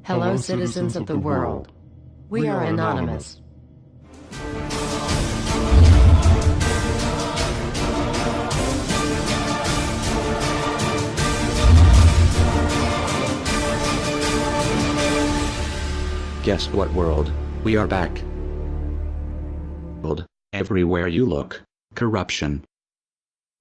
Hello, citizens of the world. We are anonymous. Guess what, world? We are back. Everywhere you look, corruption.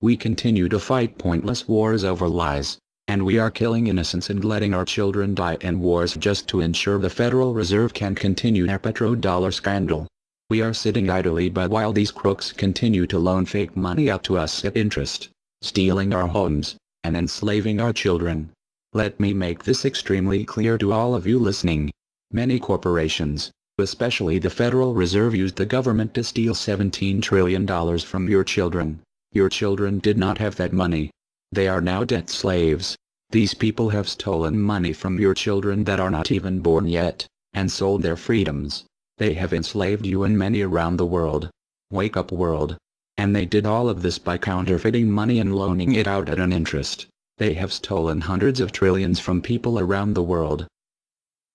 We continue to fight pointless wars over lies, and we are killing innocents and letting our children die in wars just to ensure the Federal Reserve can continue their petrodollar scandal. We are sitting idly by while these crooks continue to loan fake money out to us at interest, stealing our homes, and enslaving our children. Let me make this extremely clear to all of you listening. Many corporations, especially the Federal Reserve, used the government to steal $17 trillion from your children. Your children did not have that money. They are now debt slaves. These people have stolen money from your children that are not even born yet, and sold their freedoms. They have enslaved you and many around the world. Wake up, world. And they did all of this by counterfeiting money and loaning it out at an interest. They have stolen hundreds of trillions from people around the world.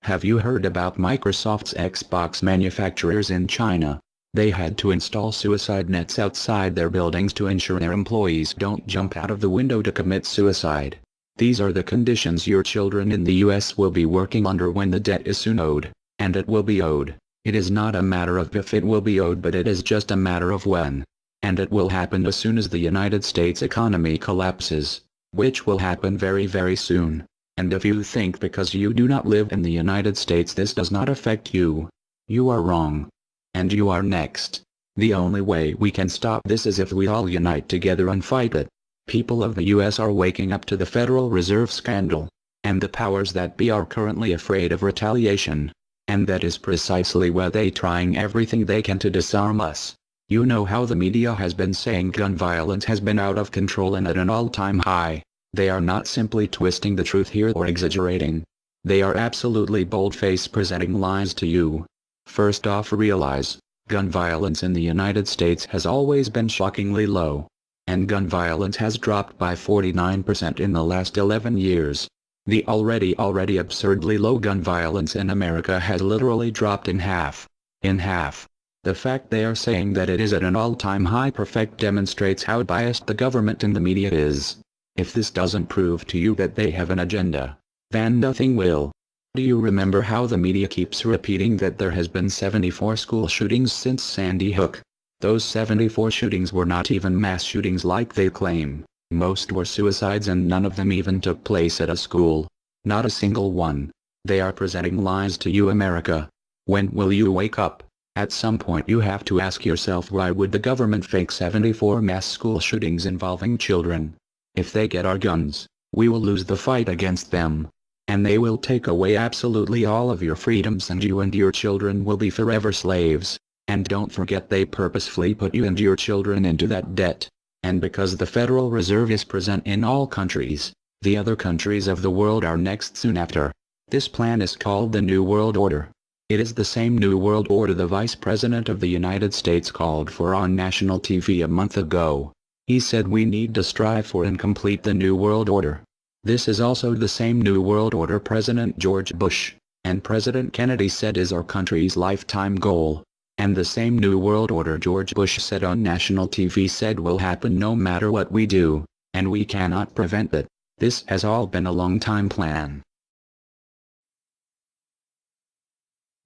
Have you heard about Microsoft's Xbox manufacturers in China? They had to install suicide nets outside their buildings to ensure their employees don't jump out of the window to commit suicide. These are the conditions your children in the US will be working under when the debt is soon owed, and it will be owed. It is not a matter of if it will be owed, but it is just a matter of when. And it will happen as soon as the United States economy collapses, which will happen very, very soon. And if you think because you do not live in the United States this does not affect you, you are wrong. And you are next. The only way we can stop this is if we all unite together and fight it. People of the US are waking up to the Federal Reserve scandal, and the powers that be are currently afraid of retaliation. And that is precisely why they trying everything they can to disarm us. You know how the media has been saying gun violence has been out of control and at an all-time high. They are not simply twisting the truth here or exaggerating. They are absolutely bold-faced presenting lies to you. First off, realize, gun violence in the United States has always been shockingly low. And gun violence has dropped by 49% in the last 11 years. The already absurdly low gun violence in America has literally dropped in half. In half. The fact they are saying that it is at an all-time high perfect demonstrates how biased the government and the media is. If this doesn't prove to you that they have an agenda, then nothing will. Do you remember how the media keeps repeating that there has been 74 school shootings since Sandy Hook? Those 74 shootings were not even mass shootings like they claim. Most were suicides and none of them even took place at a school. Not a single one. They are presenting lies to you, America. When will you wake up? At some point you have to ask yourself, why would the government fake 74 mass school shootings involving children? If they get our guns, we will lose the fight against them. And they will take away absolutely all of your freedoms and you and your children will be forever slaves. And don't forget they purposefully put you and your children into that debt. And because the Federal Reserve is present in all countries, the other countries of the world are next soon after. This plan is called the New World Order. It is the same New World Order the Vice President of the United States called for on national TV a month ago. He said we need to strive for and complete the New World Order. This is also the same New World Order President George Bush and President Kennedy said is our country's lifetime goal. And the same New World Order George Bush said on national TV said will happen no matter what we do, and we cannot prevent it. This has all been a long-time plan.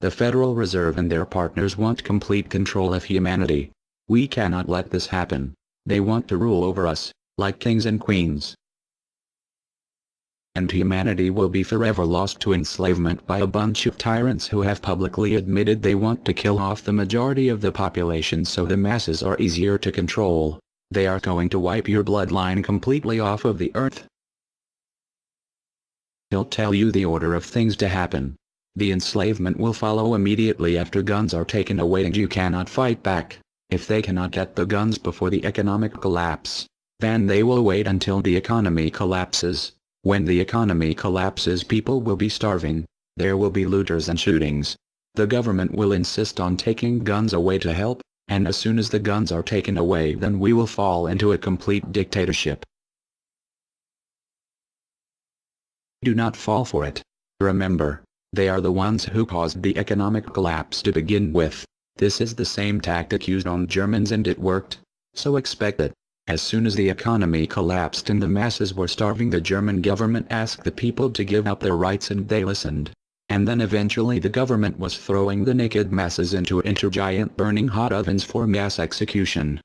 The Federal Reserve and their partners want complete control of humanity. We cannot let this happen. They want to rule over us, like kings and queens. And humanity will be forever lost to enslavement by a bunch of tyrants who have publicly admitted they want to kill off the majority of the population so the masses are easier to control. They are going to wipe your bloodline completely off of the earth. He'll tell you the order of things to happen. The enslavement will follow immediately after guns are taken away and you cannot fight back. If they cannot get the guns before the economic collapse, then they will wait until the economy collapses. When the economy collapses, people will be starving. There will be looters and shootings. The government will insist on taking guns away to help, and as soon as the guns are taken away, then we will fall into a complete dictatorship. Do not fall for it. Remember, They are the ones who caused the economic collapse to begin with. This is the same tactic used on Germans and it worked. So expect it. As soon as the economy collapsed and the masses were starving, the German government asked the people to give up their rights and they listened. And then eventually the government was throwing the naked masses into giant burning hot ovens for mass execution.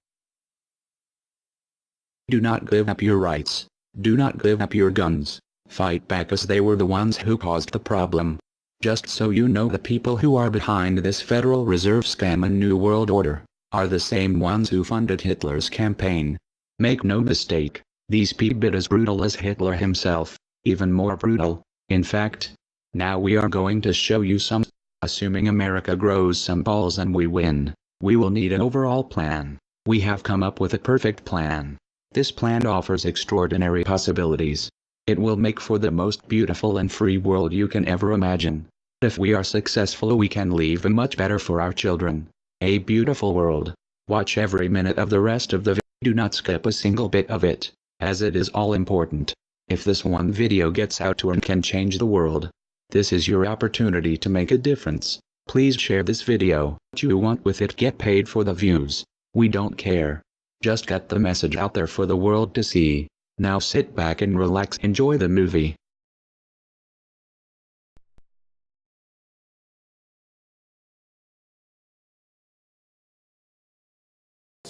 Do not give up your rights. Do not give up your guns. Fight back, as they were the ones who caused the problem. Just so you know, the people who are behind this Federal Reserve scam and New World Order are the same ones who funded Hitler's campaign. Make no mistake, these people are as brutal as Hitler himself, even more brutal. In fact, now we are going to show you some. Assuming America grows some balls and we win, we will need an overall plan. We have come up with a perfect plan. This plan offers extraordinary possibilities. It will make for the most beautiful and free world you can ever imagine. If we are successful, we can leave a much better for our children. A beautiful world. Watch every minute of the rest of the video. Do not skip a single bit of it, as it is all important. If this one video gets out to and can change the world, this is your opportunity to make a difference. Please share this video. What you want with it, get paid for the views. We don't care. Just get the message out there for the world to see. Now sit back and relax, enjoy the movie.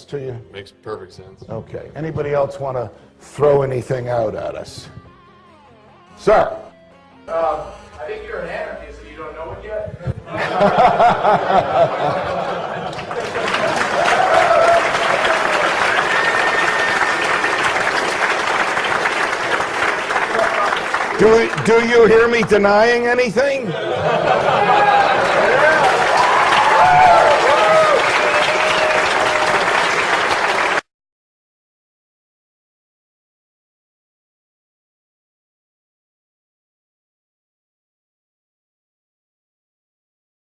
To you? Makes perfect sense. Okay. Anybody else want to throw anything out at us? Sir? I think you're an anarchist and you don't know it yet. Do you hear me denying anything?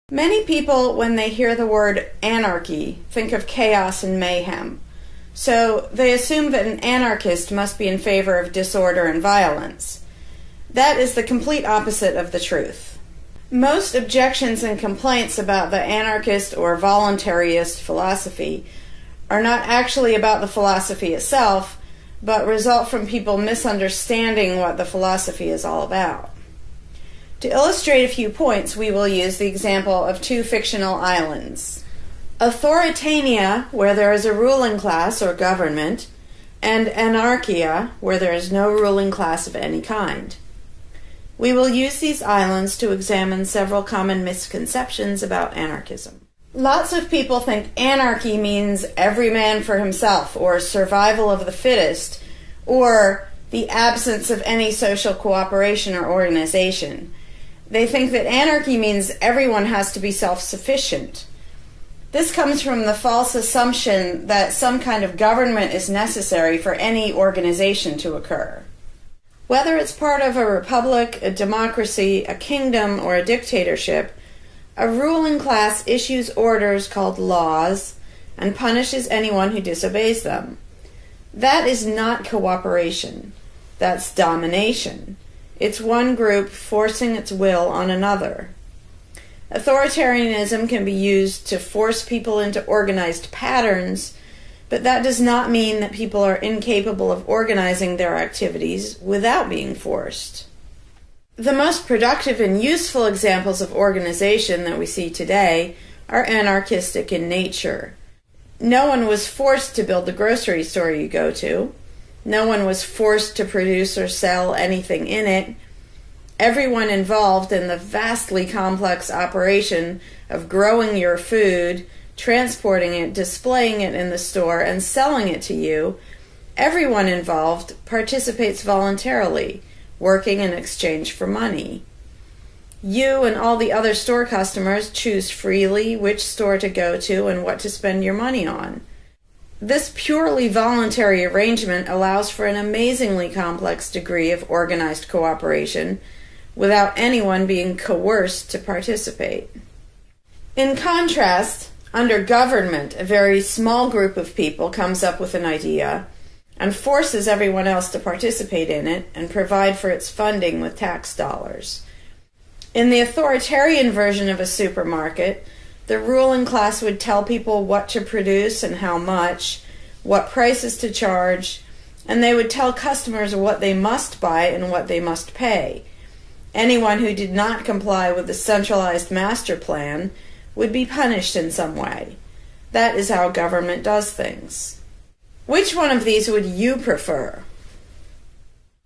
Many people, when they hear the word anarchy, think of chaos and mayhem. So they assume that an anarchist must be in favor of disorder and violence. That is the complete opposite of the truth. Most objections and complaints about the anarchist or voluntarist philosophy are not actually about the philosophy itself, but result from people misunderstanding what the philosophy is all about. To illustrate a few points, we will use the example of two fictional islands. Authoritania, where there is a ruling class or government, and Anarchia, where there is no ruling class of any kind. We will use these islands to examine several common misconceptions about anarchism. Lots of people think anarchy means every man for himself, or survival of the fittest, or the absence of any social cooperation or organization. They think that anarchy means everyone has to be self-sufficient. This comes from the false assumption that some kind of government is necessary for any organization to occur. Whether it's part of a republic, a democracy, a kingdom, or a dictatorship, a ruling class issues orders called laws and punishes anyone who disobeys them. That is not cooperation. That's domination. It's one group forcing its will on another. Authoritarianism can be used to force people into organized patterns, but that does not mean that people are incapable of organizing their activities without being forced. The most productive and useful examples of organization that we see today are anarchistic in nature. No one was forced to build the grocery store you go to. No one was forced to produce or sell anything in it. Everyone involved in the vastly complex operation of growing your food, transporting it, displaying it in the store, and selling it to you, everyone involved participates voluntarily, working in exchange for money. You and all the other store customers choose freely which store to go to and what to spend your money on. This purely voluntary arrangement allows for an amazingly complex degree of organized cooperation without anyone being coerced to participate. In contrast, under government, a very small group of people comes up with an idea and forces everyone else to participate in it and provide for its funding with tax dollars. In the authoritarian version of a supermarket, the ruling class would tell people what to produce and how much, what prices to charge, and they would tell customers what they must buy and what they must pay. Anyone who did not comply with the centralized master plan would be punished in some way. That is how government does things. Which one of these would you prefer?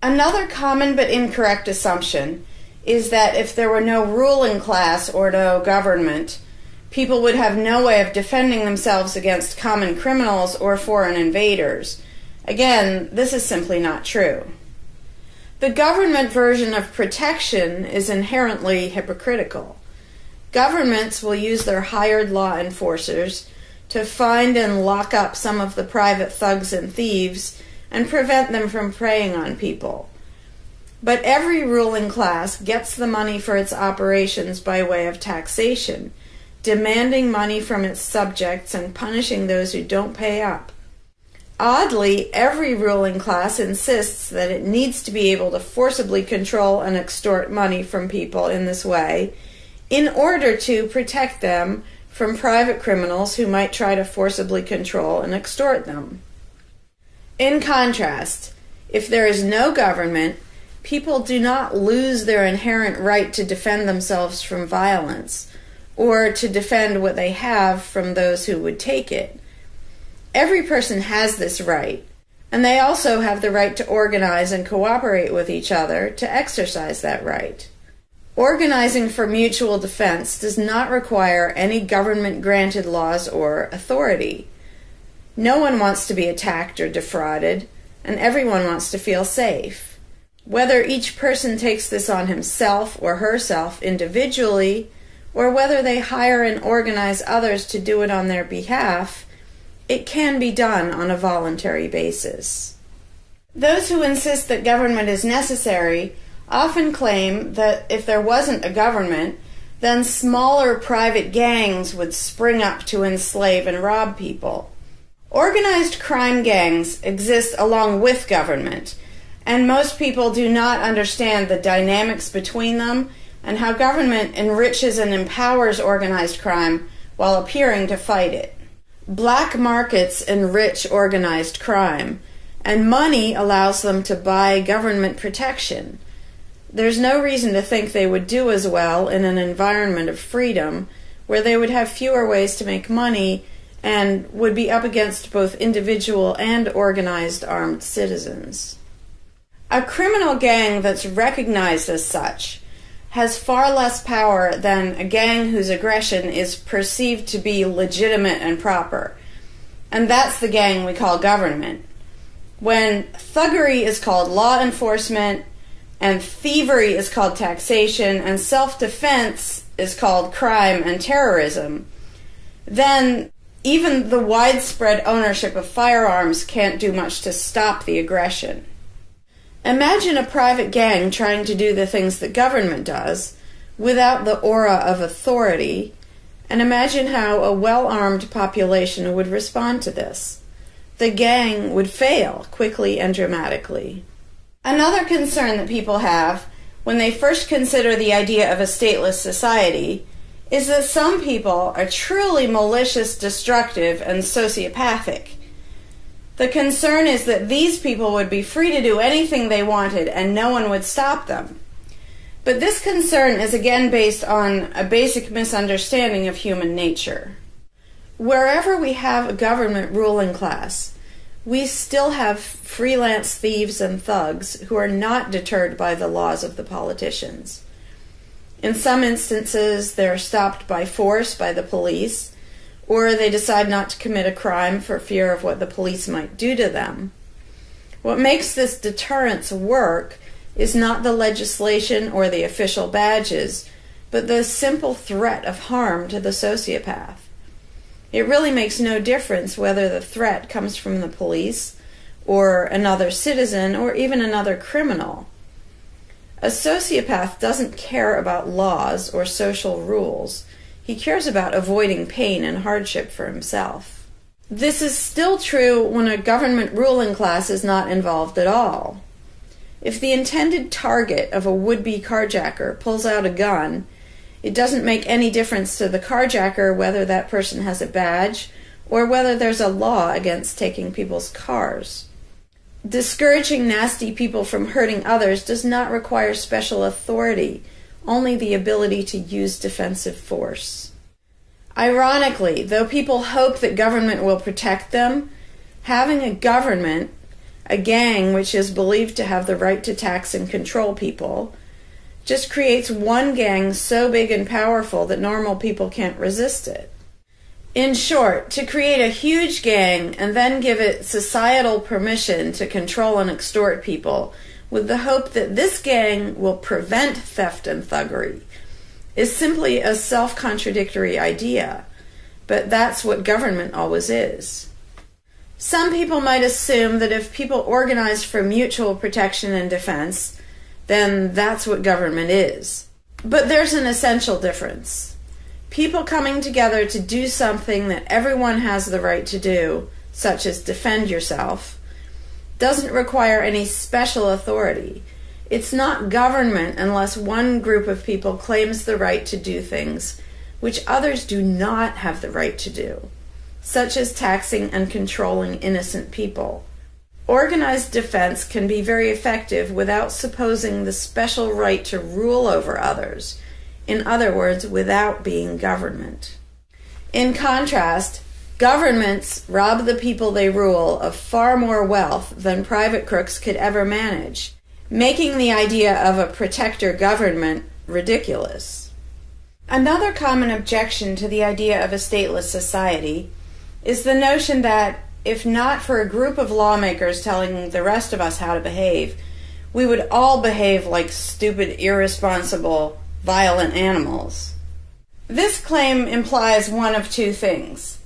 Another common but incorrect assumption is that if there were no ruling class or no government, people would have no way of defending themselves against common criminals or foreign invaders. Again, this is simply not true. The government version of protection is inherently hypocritical. Governments will use their hired law enforcers to find and lock up some of the private thugs and thieves and prevent them from preying on people. But every ruling class gets the money for its operations by way of taxation, demanding money from its subjects and punishing those who don't pay up. Oddly, every ruling class insists that it needs to be able to forcibly control and extort money from people in this way in order to protect them from private criminals who might try to forcibly control and extort them. In contrast, if there is no government, people do not lose their inherent right to defend themselves from violence or to defend what they have from those who would take it. Every person has this right, and they also have the right to organize and cooperate with each other to exercise that right. Organizing for mutual defense does not require any government-granted laws or authority. No one wants to be attacked or defrauded, and everyone wants to feel safe. Whether each person takes this on himself or herself individually, or whether they hire and organize others to do it on their behalf, it can be done on a voluntary basis. Those who insist that government is necessary often claim that if there wasn't a government, then smaller private gangs would spring up to enslave and rob people. Organized crime gangs exist along with government, and most people do not understand the dynamics between them and how government enriches and empowers organized crime while appearing to fight it. Black markets enrich organized crime, and money allows them to buy government protection. There's no reason to think they would do as well in an environment of freedom, where they would have fewer ways to make money and would be up against both individual and organized armed citizens. A criminal gang that's recognized as such has far less power than a gang whose aggression is perceived to be legitimate and proper. And that's the gang we call government. When thuggery is called law enforcement, and thievery is called taxation, and self-defense is called crime and terrorism, then even the widespread ownership of firearms can't do much to stop the aggression. Imagine a private gang trying to do the things that government does without the aura of authority, and imagine how a well-armed population would respond to this. The gang would fail quickly and dramatically. Another concern that people have when they first consider the idea of a stateless society is that some people are truly malicious, destructive, and sociopathic. The concern is that these people would be free to do anything they wanted and no one would stop them. But this concern is again based on a basic misunderstanding of human nature. Wherever we have a government ruling class, we still have freelance thieves and thugs who are not deterred by the laws of the politicians. In some instances, they're stopped by force by the police, or they decide not to commit a crime for fear of what the police might do to them. What makes this deterrence work is not the legislation or the official badges, but the simple threat of harm to the sociopath. It really makes no difference whether the threat comes from the police, or another citizen, or even another criminal. A sociopath doesn't care about laws or social rules. He cares about avoiding pain and hardship for himself. This is still true when a government ruling class is not involved at all. If the intended target of a would-be carjacker pulls out a gun, it doesn't make any difference to the carjacker whether that person has a badge or whether there's a law against taking people's cars. Discouraging nasty people from hurting others does not require special authority, only the ability to use defensive force. Ironically, though people hope that government will protect them, having a government, a gang which is believed to have the right to tax and control people, just creates one gang so big and powerful that normal people can't resist it. In short, to create a huge gang and then give it societal permission to control and extort people with the hope that this gang will prevent theft and thuggery is simply a self-contradictory idea, but that's what government always is. Some people might assume that if people organize for mutual protection and defense, then that's what government is. But there's an essential difference. People coming together to do something that everyone has the right to do, such as defend yourself, doesn't require any special authority. It's not government unless one group of people claims the right to do things which others do not have the right to do, such as taxing and controlling innocent people. Organized defense can be very effective without supposing the special right to rule over others. In other words, without being government. In contrast, governments rob the people they rule of far more wealth than private crooks could ever manage, making the idea of a protector government ridiculous. Another common objection to the idea of a stateless society is the notion that, if not for a group of lawmakers telling the rest of us how to behave, we would all behave like stupid, irresponsible, violent animals. This claim implies one of two things.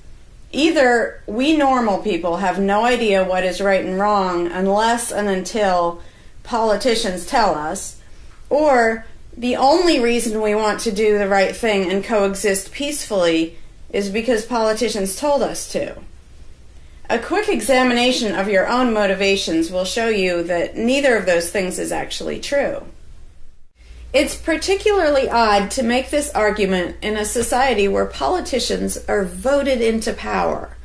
Either we normal people have no idea what is right and wrong unless and until politicians tell us, or the only reason we want to do the right thing and coexist peacefully is because politicians told us to. A quick examination of your own motivations will show you that neither of those things is actually true. It's particularly odd to make this argument in a society where politicians are voted into power.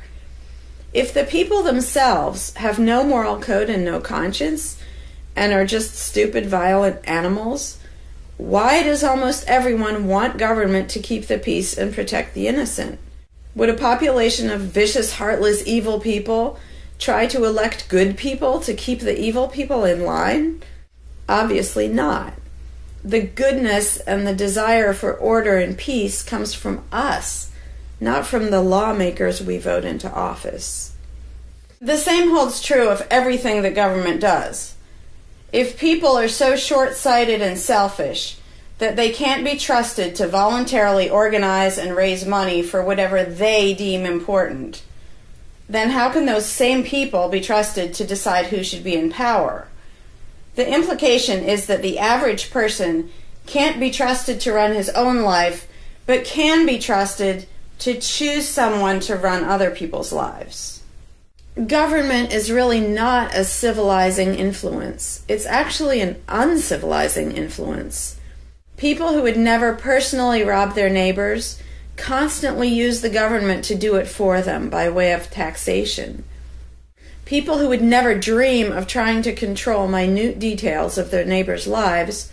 If the people themselves have no moral code and no conscience, and are just stupid, violent animals, why does almost everyone want government to keep the peace and protect the innocent? Would a population of vicious, heartless, evil people try to elect good people to keep the evil people in line? Obviously not. The goodness and the desire for order and peace comes from us, not from the lawmakers we vote into office. The same holds true of everything that government does. If people are so short-sighted and selfish that they can't be trusted to voluntarily organize and raise money for whatever they deem important, then how can those same people be trusted to decide who should be in power? The implication is that the average person can't be trusted to run his own life, but can be trusted to choose someone to run other people's lives. Government is really not a civilizing influence. It's actually an uncivilizing influence. People who would never personally rob their neighbors constantly use the government to do it for them by way of taxation. People who would never dream of trying to control minute details of their neighbors' lives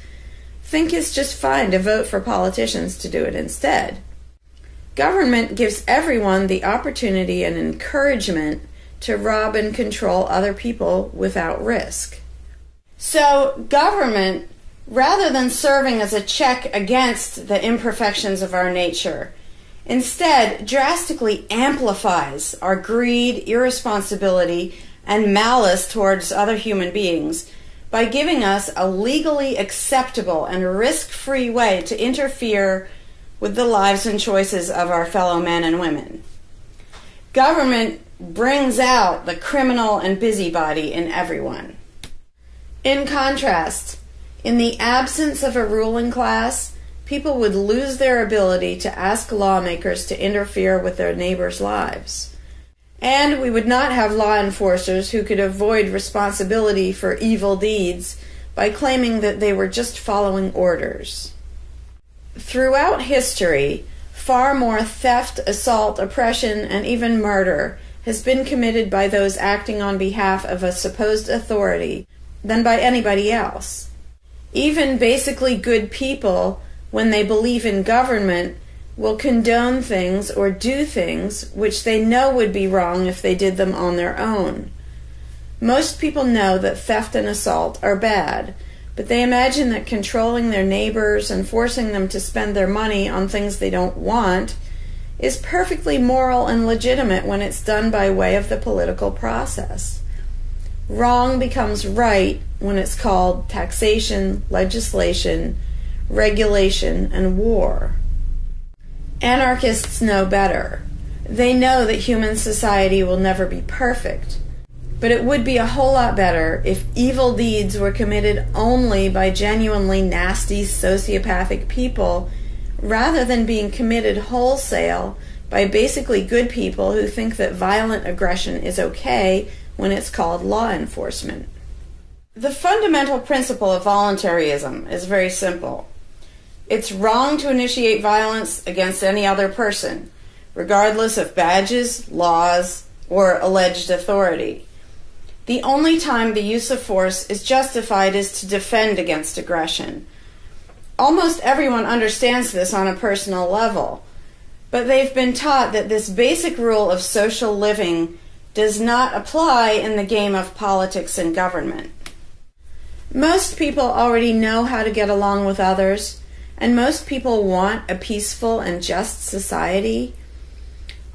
think it's just fine to vote for politicians to do it instead. Government gives everyone the opportunity and encouragement to rob and control other people without risk. So government, rather than serving as a check against the imperfections of our nature, instead drastically amplifies our greed, irresponsibility, and malice towards other human beings by giving us a legally acceptable and risk-free way to interfere with the lives and choices of our fellow men and women. Government brings out the criminal and busybody in everyone. In contrast, in the absence of a ruling class, people would lose their ability to ask lawmakers to interfere with their neighbors' lives. And we would not have law enforcers who could avoid responsibility for evil deeds by claiming that they were just following orders. Throughout history, far more theft, assault, oppression, and even murder has been committed by those acting on behalf of a supposed authority than by anybody else. Even basically good people, when they believe in government, will condone things or do things which they know would be wrong if they did them on their own. Most people know that theft and assault are bad, but they imagine that controlling their neighbors and forcing them to spend their money on things they don't want is perfectly moral and legitimate when it's done by way of the political process. Wrong becomes right when it's called taxation, legislation, regulation, and war. Anarchists know better. They know that human society will never be perfect, but it would be a whole lot better if evil deeds were committed only by genuinely nasty, sociopathic people, rather than being committed wholesale by basically good people who think that violent aggression is okay when it's called law enforcement. The fundamental principle of voluntarism is very simple. It's wrong to initiate violence against any other person, regardless of badges, laws, or alleged authority. The only time the use of force is justified is to defend against aggression. Almost everyone understands this on a personal level, but they've been taught that this basic rule of social living does not apply in the game of politics and government. Most people already know how to get along with others, and most people want a peaceful and just society.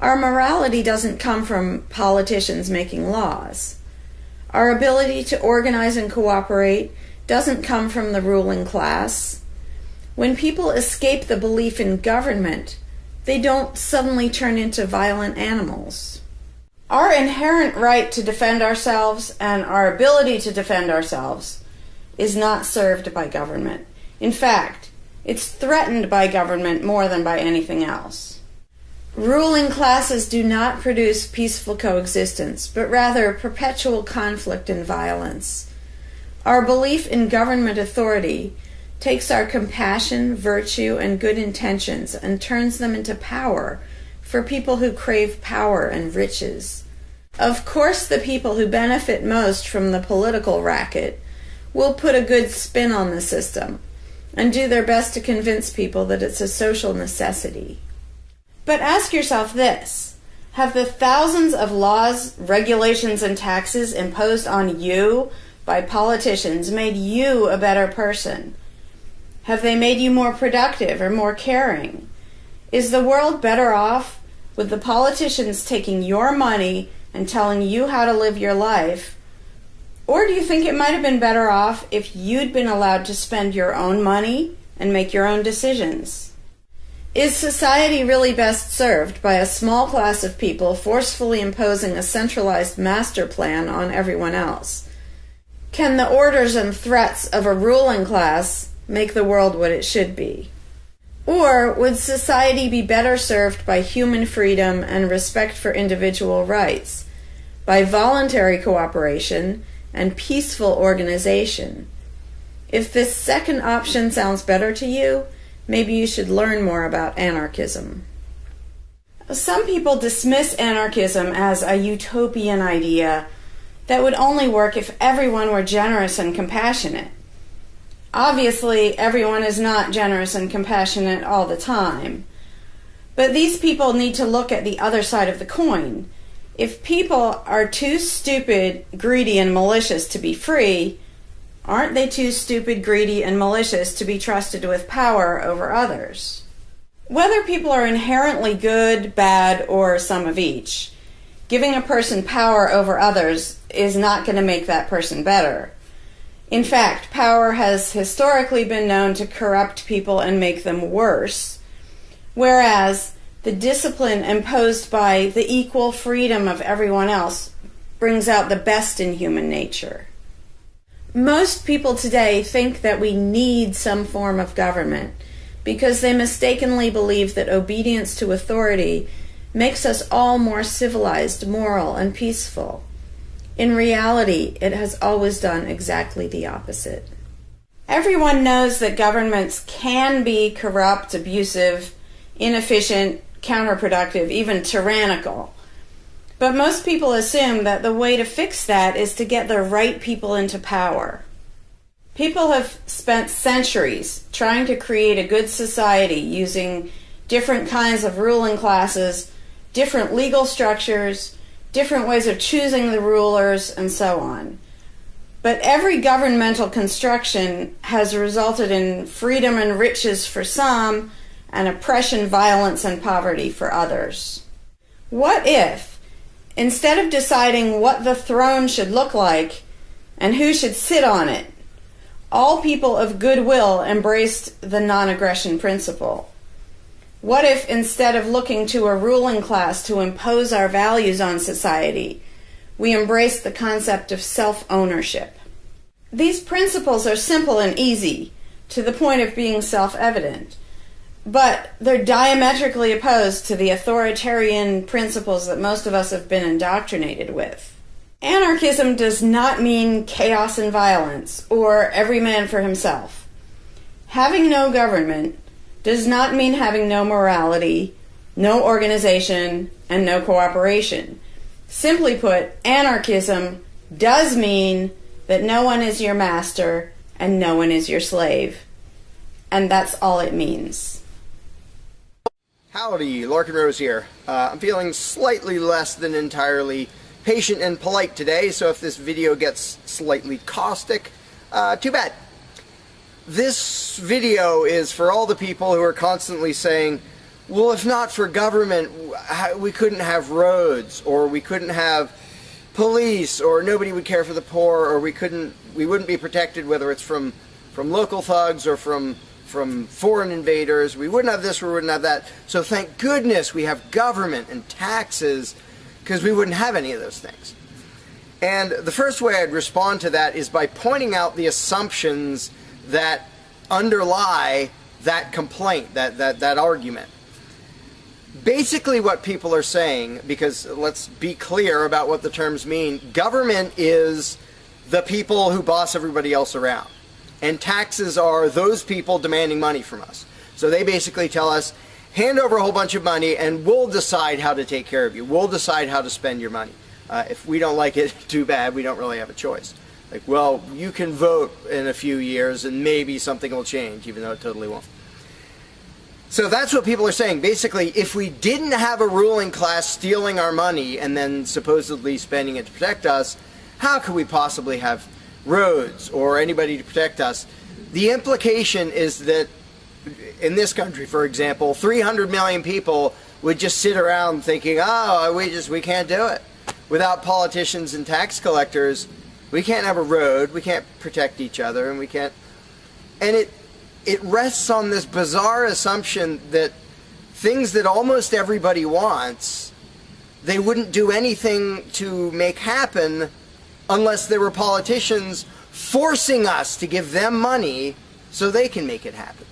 Our morality doesn't come from politicians making laws. Our ability to organize and cooperate doesn't come from the ruling class. When people escape the belief in government, they don't suddenly turn into violent animals. Our inherent right to defend ourselves and our ability to defend ourselves is not served by government. In fact, it's threatened by government more than by anything else. Ruling classes do not produce peaceful coexistence, but rather perpetual conflict and violence. Our belief in government authority takes our compassion, virtue, and good intentions and turns them into power for people who crave power and riches. Of course, the people who benefit most from the political racket will put a good spin on the system and do their best to convince people that it's a social necessity. But ask yourself this: have the thousands of laws, regulations, and taxes imposed on you by politicians made you a better person? Have they made you more productive or more caring? Is the world better off with the politicians taking your money and telling you how to live your life? Or do you think it might have been better off if you'd been allowed to spend your own money and make your own decisions? Is society really best served by a small class of people forcefully imposing a centralized master plan on everyone else? Can the orders and threats of a ruling class make the world what it should be? Or would society be better served by human freedom and respect for individual rights, by voluntary cooperation and peaceful organization? If this second option sounds better to you, maybe you should learn more about anarchism. Some people dismiss anarchism as a utopian idea that would only work if everyone were generous and compassionate. Obviously, everyone is not generous and compassionate all the time. But these people need to look at the other side of the coin. If people are too stupid, greedy, and malicious to be free, aren't they too stupid, greedy, and malicious to be trusted with power over others? Whether people are inherently good, bad, or some of each, giving a person power over others is not going to make that person better. In fact, power has historically been known to corrupt people and make them worse, whereas the discipline imposed by the equal freedom of everyone else brings out the best in human nature. Most people today think that we need some form of government because they mistakenly believe that obedience to authority makes us all more civilized, moral, and peaceful. In reality, it has always done exactly the opposite. Everyone knows that governments can be corrupt, abusive, inefficient, counterproductive, even tyrannical. But most people assume that the way to fix that is to get the right people into power. People have spent centuries trying to create a good society using different kinds of ruling classes, different legal structures, different ways of choosing the rulers, and so on. But every governmental construction has resulted in freedom and riches for some, and oppression, violence, and poverty for others. What if, instead of deciding what the throne should look like and who should sit on it, all people of goodwill embraced the non-aggression principle? What if, instead of looking to a ruling class to impose our values on society, we embraced the concept of self-ownership? These principles are simple and easy, to the point of being self-evident, but they're diametrically opposed to the authoritarian principles that most of us have been indoctrinated with. Anarchism does not mean chaos and violence, or every man for himself. Having no government does not mean having no morality, no organization, and no cooperation. Simply put, anarchism does mean that no one is your master and no one is your slave. And that's all it means. Howdy, Larkin Rose here. I'm feeling slightly less than entirely patient and polite today, so if this video gets slightly caustic, too bad. This video is for all the people who are constantly saying, well, if not for government, we couldn't have roads, or we couldn't have police, or nobody would care for the poor, or we wouldn't be protected, whether it's from local thugs or from foreign invaders. We wouldn't have this, we wouldn't have that. So thank goodness we have government and taxes, because we wouldn't have any of those things. And the first way I'd respond to that is by pointing out the assumptions that underlie that complaint, that argument. Basically what people are saying, because let's be clear about what the terms mean, government is the people who boss everybody else around. And taxes are those people demanding money from us. So they basically tell us, hand over a whole bunch of money and we'll decide how to take care of you. We'll decide how to spend your money. If we don't like it, too bad, we don't really have a choice. Like, well, you can vote in a few years and maybe something will change, even though it totally won't. So that's what people are saying. Basically, if we didn't have a ruling class stealing our money and then supposedly spending it to protect us, how could we possibly have roads or anybody to protect us? The implication is that in this country, for example, 300 million people would just sit around thinking, oh, we can't do it. Without politicians and tax collectors, we can't have a road, we can't protect each other, and we can't... And it rests on this bizarre assumption that things that almost everybody wants, they wouldn't do anything to make happen unless there were politicians forcing us to give them money so they can make it happen.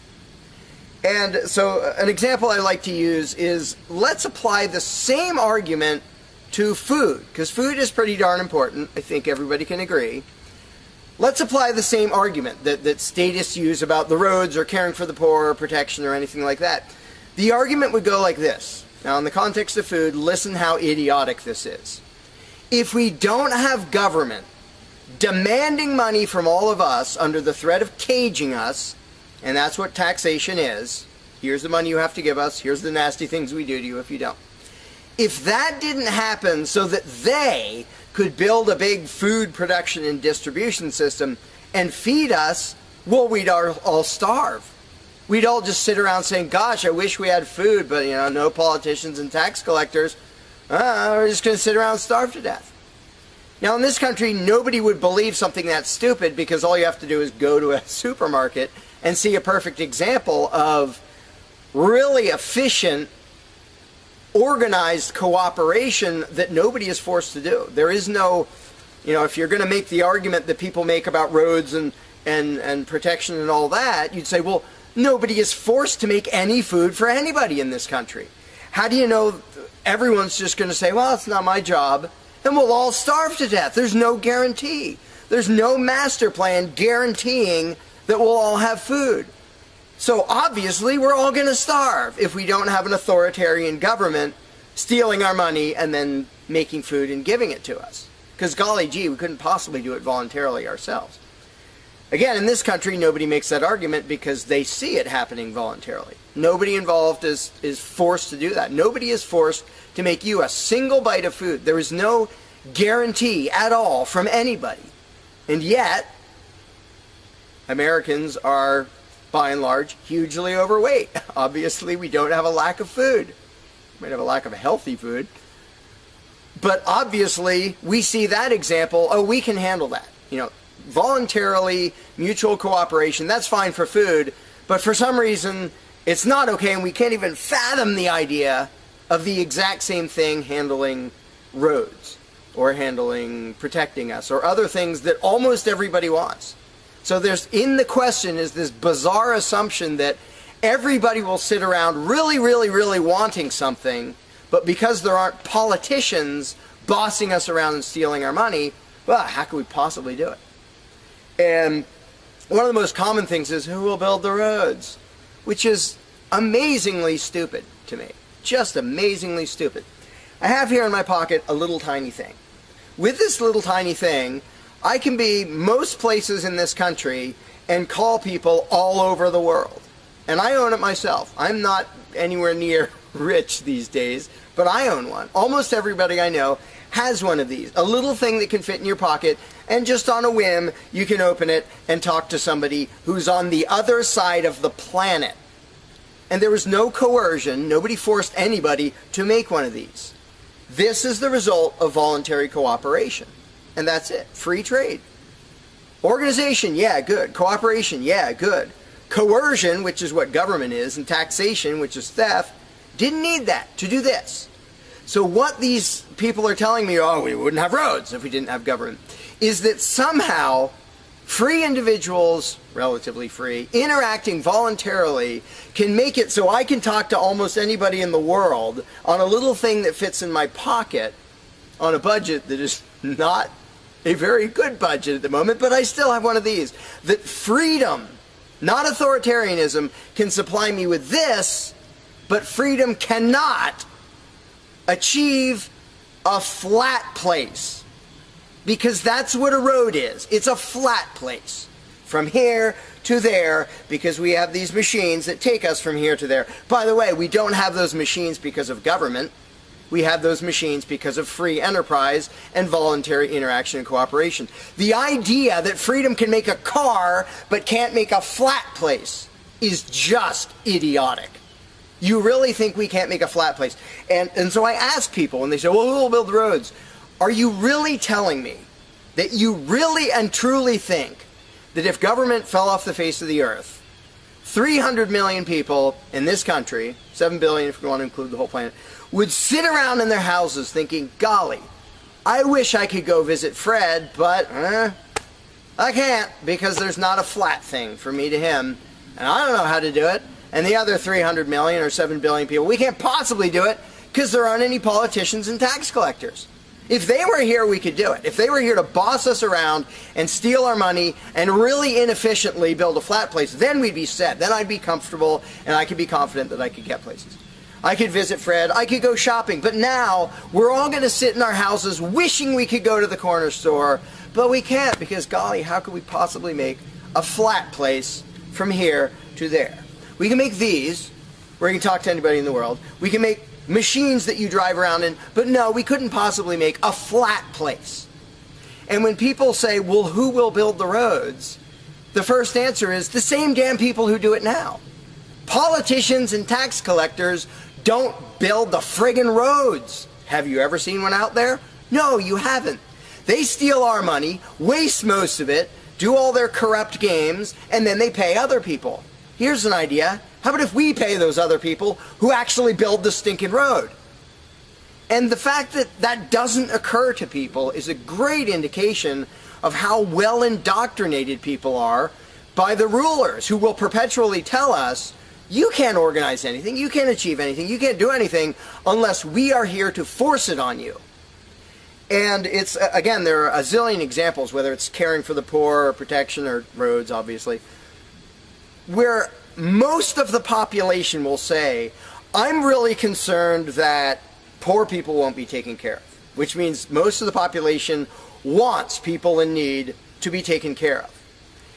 And so an example I like to use is, let's apply the same argument to food, because food is pretty darn important. I think everybody can agree. Let's apply the same argument that statists use about the roads or caring for the poor or protection or anything like that. The argument would go like this. Now, in the context of food, listen how idiotic this is. If we don't have government demanding money from all of us under the threat of caging us, and that's what taxation is, here's the money you have to give us, here's the nasty things we do to you if you don't. If that didn't happen so that they could build a big food production and distribution system and feed us, well, we'd all starve. We'd all just sit around saying, gosh, I wish we had food, but you know, no politicians and tax collectors. We're just going to sit around and starve to death. Now, in this country, nobody would believe something that stupid, because all you have to do is go to a supermarket and see a perfect example of really efficient, organized cooperation that nobody is forced to do. There is no, you know, if you're going to make the argument that people make about roads and protection and all that, you'd say, well, nobody is forced to make any food for anybody in this country. How do you know everyone's just going to say, well, it's not my job, and we'll all starve to death? There's no guarantee. There's no master plan guaranteeing that we'll all have food. So obviously we're all going to starve if we don't have an authoritarian government stealing our money and then making food and giving it to us. Because golly gee, we couldn't possibly do it voluntarily ourselves. Again, in this country, nobody makes that argument because they see it happening voluntarily. Nobody involved is forced to do that. Nobody is forced to make you a single bite of food. There is no guarantee at all from anybody. And yet, Americans are, by and large, hugely overweight. Obviously, we don't have a lack of food. We might have a lack of healthy food. But obviously, we see that example, oh, we can handle that. You know, voluntarily, mutual cooperation, that's fine for food, but for some reason, it's not okay, and we can't even fathom the idea of the exact same thing handling roads, or handling protecting us, or other things that almost everybody wants. So there's, in the question, is this bizarre assumption that everybody will sit around really, really, really wanting something, but because there aren't politicians bossing us around and stealing our money, well, how could we possibly do it? And one of the most common things is, who will build the roads? Which is amazingly stupid to me. Just amazingly stupid. I have here in my pocket a little tiny thing. With this little tiny thing, I can be most places in this country and call people all over the world. And I own it myself. I'm not anywhere near rich these days, but I own one. Almost everybody I know has one of these. A little thing that can fit in your pocket, and just on a whim, you can open it and talk to somebody who's on the other side of the planet. And there was no coercion. Nobody forced anybody to make one of these. This is the result of voluntary cooperation. And that's it. Free trade. Organization, yeah, good. Cooperation, yeah, good. Coercion, which is what government is, and taxation, which is theft, didn't need that to do this. So what these people are telling me, oh, we wouldn't have roads if we didn't have government, is that somehow free individuals, relatively free, interacting voluntarily can make it so I can talk to almost anybody in the world on a little thing that fits in my pocket on a budget that is not a very good budget at the moment, but I still have one of these. That freedom, not authoritarianism, can supply me with this, but freedom cannot achieve a flat place. Because that's what a road is. It's a flat place. From here to there, because we have these machines that take us from here to there. By the way, we don't have those machines because of government. We have those machines because of free enterprise and voluntary interaction and cooperation. The idea that freedom can make a car but can't make a flat place is just idiotic. You really think we can't make a flat place? And so I ask people when they say, well, who will build roads? Are you really telling me that you really and truly think that if government fell off the face of the earth, 300 million people in this country, 7 billion if we want to include the whole planet, would sit around in their houses thinking, golly, I wish I could go visit Fred, but I can't because there's not a flat thing from me to him, and I don't know how to do it. And the other 300 million or 7 billion people, we can't possibly do it because there aren't any politicians and tax collectors. If they were here, we could do it. If they were here to boss us around and steal our money and really inefficiently build a flat place, then we'd be set. Then I'd be comfortable and I could be confident that I could get places. I could visit Fred, I could go shopping, but now we're all going to sit in our houses wishing we could go to the corner store, but we can't because, golly, how could we possibly make a flat place from here to there? We can make these, where you can talk to anybody in the world. We can make machines that you drive around in, but no, we couldn't possibly make a flat place. And when people say, well, who will build the roads? The first answer is the same damn people who do it now. Politicians and tax collectors don't build the friggin' roads. Have you ever seen one out there? No, you haven't. They steal our money, waste most of it, do all their corrupt games, and then they pay other people. Here's an idea. How about if we pay those other people who actually build the stinking road? And the fact that that doesn't occur to people is a great indication of how well indoctrinated people are by the rulers who will perpetually tell us, you can't organize anything, you can't achieve anything, you can't do anything unless we are here to force it on you. And it's, again, there are a zillion examples, whether it's caring for the poor or protection or roads, obviously. where most of the population will say, I'm really concerned that poor people won't be taken care of, which means most of the population wants people in need to be taken care of.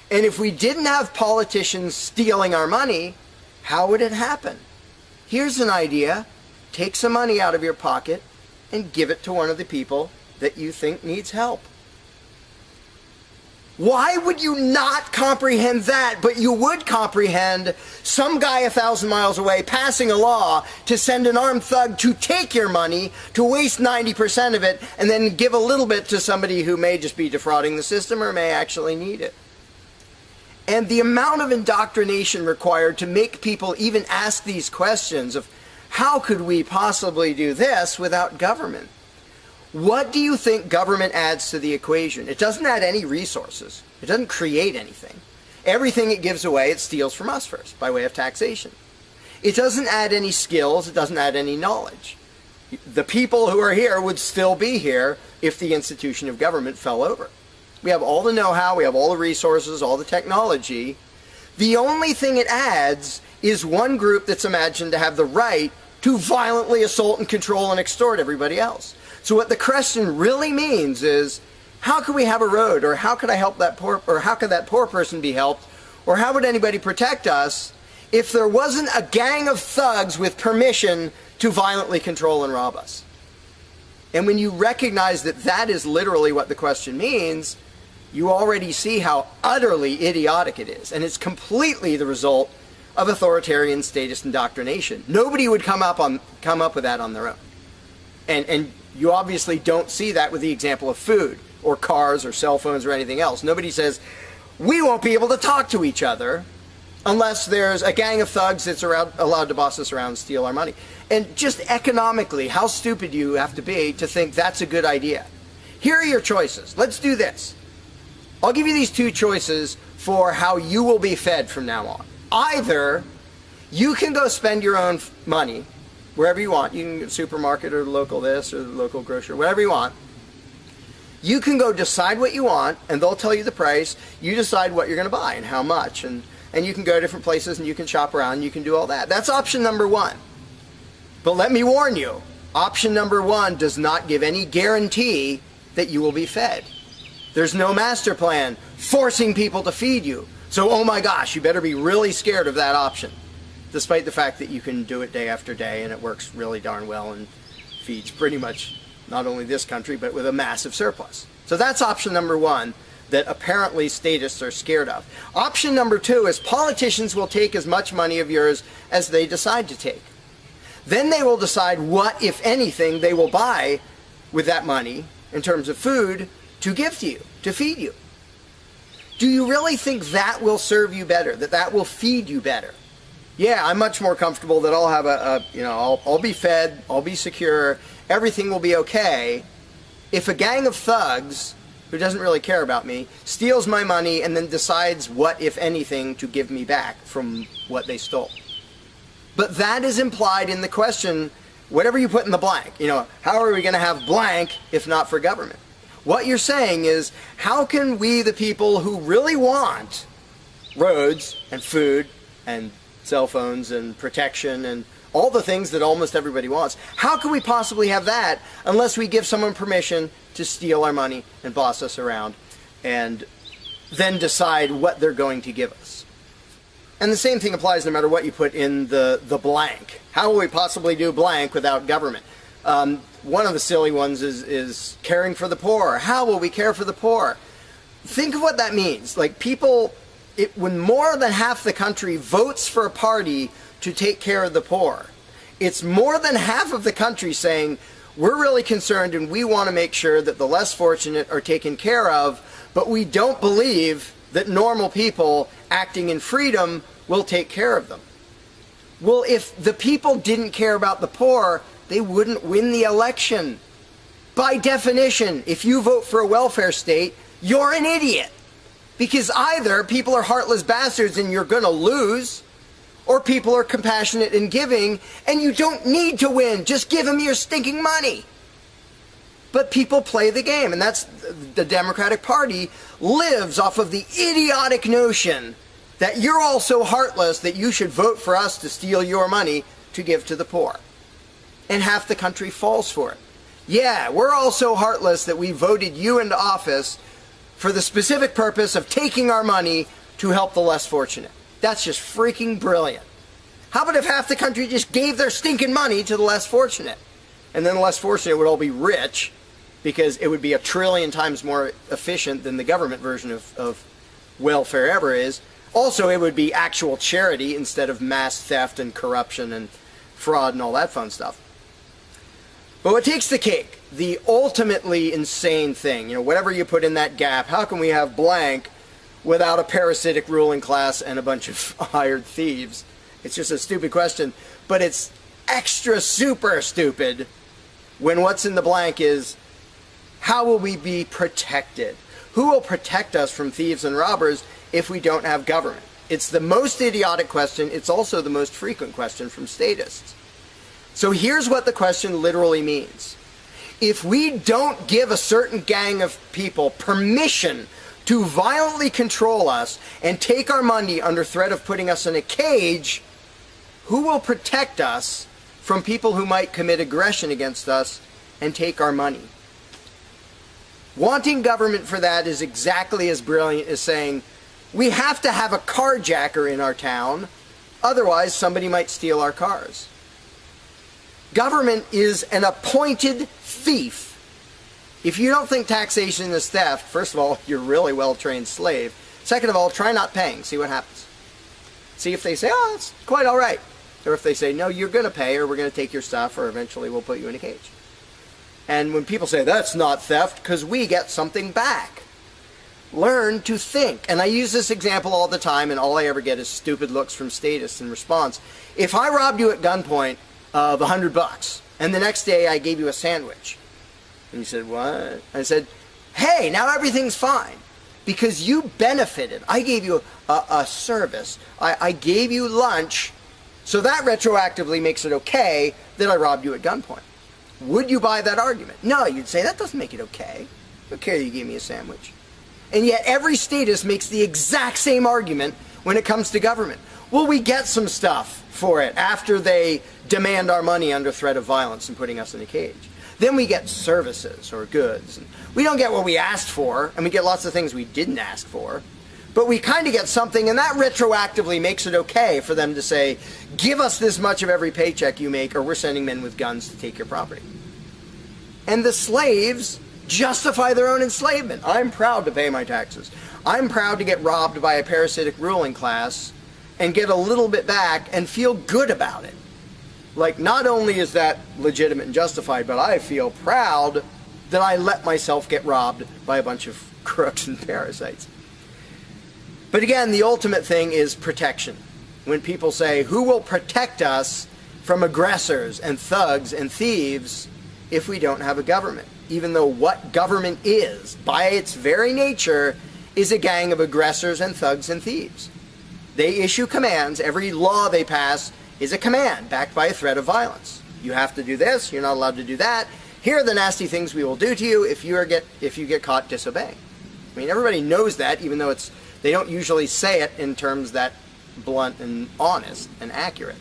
And if we didn't have politicians stealing our money, how would it happen? Here's an idea. Take some money out of your pocket and give it to one of the people that you think needs help. Why would you not comprehend that, but you would comprehend some guy 1,000 miles away passing a law to send an armed thug to take your money, to waste 90% of it, and then give a little bit to somebody who may just be defrauding the system or may actually need it? And the amount of indoctrination required to make people even ask these questions of how could we possibly do this without government? What do you think government adds to the equation? It doesn't add any resources. It doesn't create anything. Everything it gives away, it steals from us first, by way of taxation. It doesn't add any skills. It doesn't add any knowledge. The people who are here would still be here if the institution of government fell over. We have all the know-how, we have all the resources, all the technology. The only thing it adds is one group that's imagined to have the right to violently assault and control and extort everybody else. So what the question really means is, how could we have a road, or how could I help that poor, or how could that poor person be helped, or how would anybody protect us if there wasn't a gang of thugs with permission to violently control and rob us? And when you recognize that that is literally what the question means, you already see how utterly idiotic it is. And it's completely the result of authoritarian statist indoctrination. Nobody would come up with that on their own. And you obviously don't see that with the example of food or cars or cell phones or anything else. Nobody says, we won't be able to talk to each other unless there's a gang of thugs that's allowed to boss us around and steal our money. And just economically, how stupid do you have to be to think that's a good idea? Here are your choices. Let's do this. I'll give you these two choices for how you will be fed from now on. Either you can go spend your own money wherever you want. You can go to the supermarket or the local this or the local grocery, whatever you want. You can go decide what you want, and they'll tell you the price. You decide what you're going to buy and how much. And you can go to different places and you can shop around and you can do all that. That's option number one. But let me warn you, option number one does not give any guarantee that you will be fed. There's no master plan forcing people to feed you. So, oh my gosh, you better be really scared of that option, despite the fact that you can do it day after day and it works really darn well and feeds pretty much not only this country, but with a massive surplus. So that's option number one that apparently statists are scared of. Option number two is politicians will take as much money of yours as they decide to take. Then they will decide what, if anything, they will buy with that money in terms of food to give to you, to feed you. Do you really think that will serve you better, that will feed you better? Yeah, I'm much more comfortable that I'll have I'll be fed, I'll be secure, everything will be okay. If a gang of thugs who doesn't really care about me steals my money and then decides what, if anything, to give me back from what they stole. But that is implied in the question, whatever you put in the blank. How are we going to have blank if not for government? What you're saying is, how can we, the people who really want roads and food and cell phones and protection and all the things that almost everybody wants, how can we possibly have that unless we give someone permission to steal our money and boss us around and then decide what they're going to give us? And the same thing applies no matter what you put in the blank. How will we possibly do blank without government? One of the silly ones is caring for the poor. How will we care for the poor? Think of what that means. Like when more than half the country votes for a party to take care of the poor, it's more than half of the country saying, we're really concerned and we want to make sure that the less fortunate are taken care of, but we don't believe that normal people acting in freedom will take care of them. Well, if the people didn't care about the poor, they wouldn't win the election. By definition, if you vote for a welfare state, you're an idiot. Because either people are heartless bastards and you're going to lose, or people are compassionate and giving and you don't need to win. Just give them your stinking money. But people play the game, and that's the Democratic Party lives off of the idiotic notion that you're all so heartless that you should vote for us to steal your money to give to the poor. And half the country falls for it. Yeah, we're all so heartless that we voted you into office for the specific purpose of taking our money to help the less fortunate. That's just freaking brilliant. How about if half the country just gave their stinking money to the less fortunate? And then the less fortunate would all be rich, because it would be 1 trillion times more efficient than the government version of welfare ever is. Also, it would be actual charity instead of mass theft and corruption and fraud and all that fun stuff. But what takes the cake, the ultimately insane thing, whatever you put in that gap, how can we have blank without a parasitic ruling class and a bunch of hired thieves? It's just a stupid question, but it's extra super stupid when what's in the blank is, how will we be protected? Who will protect us from thieves and robbers if we don't have government? It's the most idiotic question. It's also the most frequent question from statists. So here's what the question literally means. If we don't give a certain gang of people permission to violently control us and take our money under threat of putting us in a cage, who will protect us from people who might commit aggression against us and take our money? Wanting government for that is exactly as brilliant as saying, we have to have a carjacker in our town, otherwise somebody might steal our cars. Government is an appointed thief. If you don't think taxation is theft, first of all, you're a really well-trained slave. Second of all, try not paying. See what happens. See if they say, oh, it's quite all right. Or if they say, no, you're going to pay, or we're going to take your stuff, or eventually we'll put you in a cage. And when people say, that's not theft, because we get something back. Learn to think. And I use this example all the time, and all I ever get is stupid looks from statists in response. If I robbed you at gunpoint of $100, and the next day I gave you a sandwich, and you said, what? I said, hey, now everything's fine, because you benefited. I gave you a service. I gave you lunch, so that retroactively makes it okay that I robbed you at gunpoint. Would you buy that argument? No, you'd say, that doesn't make it okay. I don't care that you gave me a sandwich. And yet every statist makes the exact same argument when it comes to government. Well, we get some stuff for it after they demand our money under threat of violence and putting us in a cage. Then we get services or goods. And we don't get what we asked for, and we get lots of things we didn't ask for. But we kind of get something, and that retroactively makes it okay for them to say, give us this much of every paycheck you make, or we're sending men with guns to take your property. And the slaves justify their own enslavement. I'm proud to pay my taxes. I'm proud to get robbed by a parasitic ruling class and get a little bit back and feel good about it. Like, not only is that legitimate and justified, but I feel proud that I let myself get robbed by a bunch of crooks and parasites. But again, the ultimate thing is protection. When people say, who will protect us from aggressors and thugs and thieves if we don't have a government? Even though what government is, by its very nature, is a gang of aggressors and thugs and thieves. They issue commands. Every law they pass is a command backed by a threat of violence. You have to do this. You're not allowed to do that. Here are the nasty things we will do to you if you get caught disobeying. I mean, everybody knows that, even though they don't usually say it in terms that blunt and honest and accurate.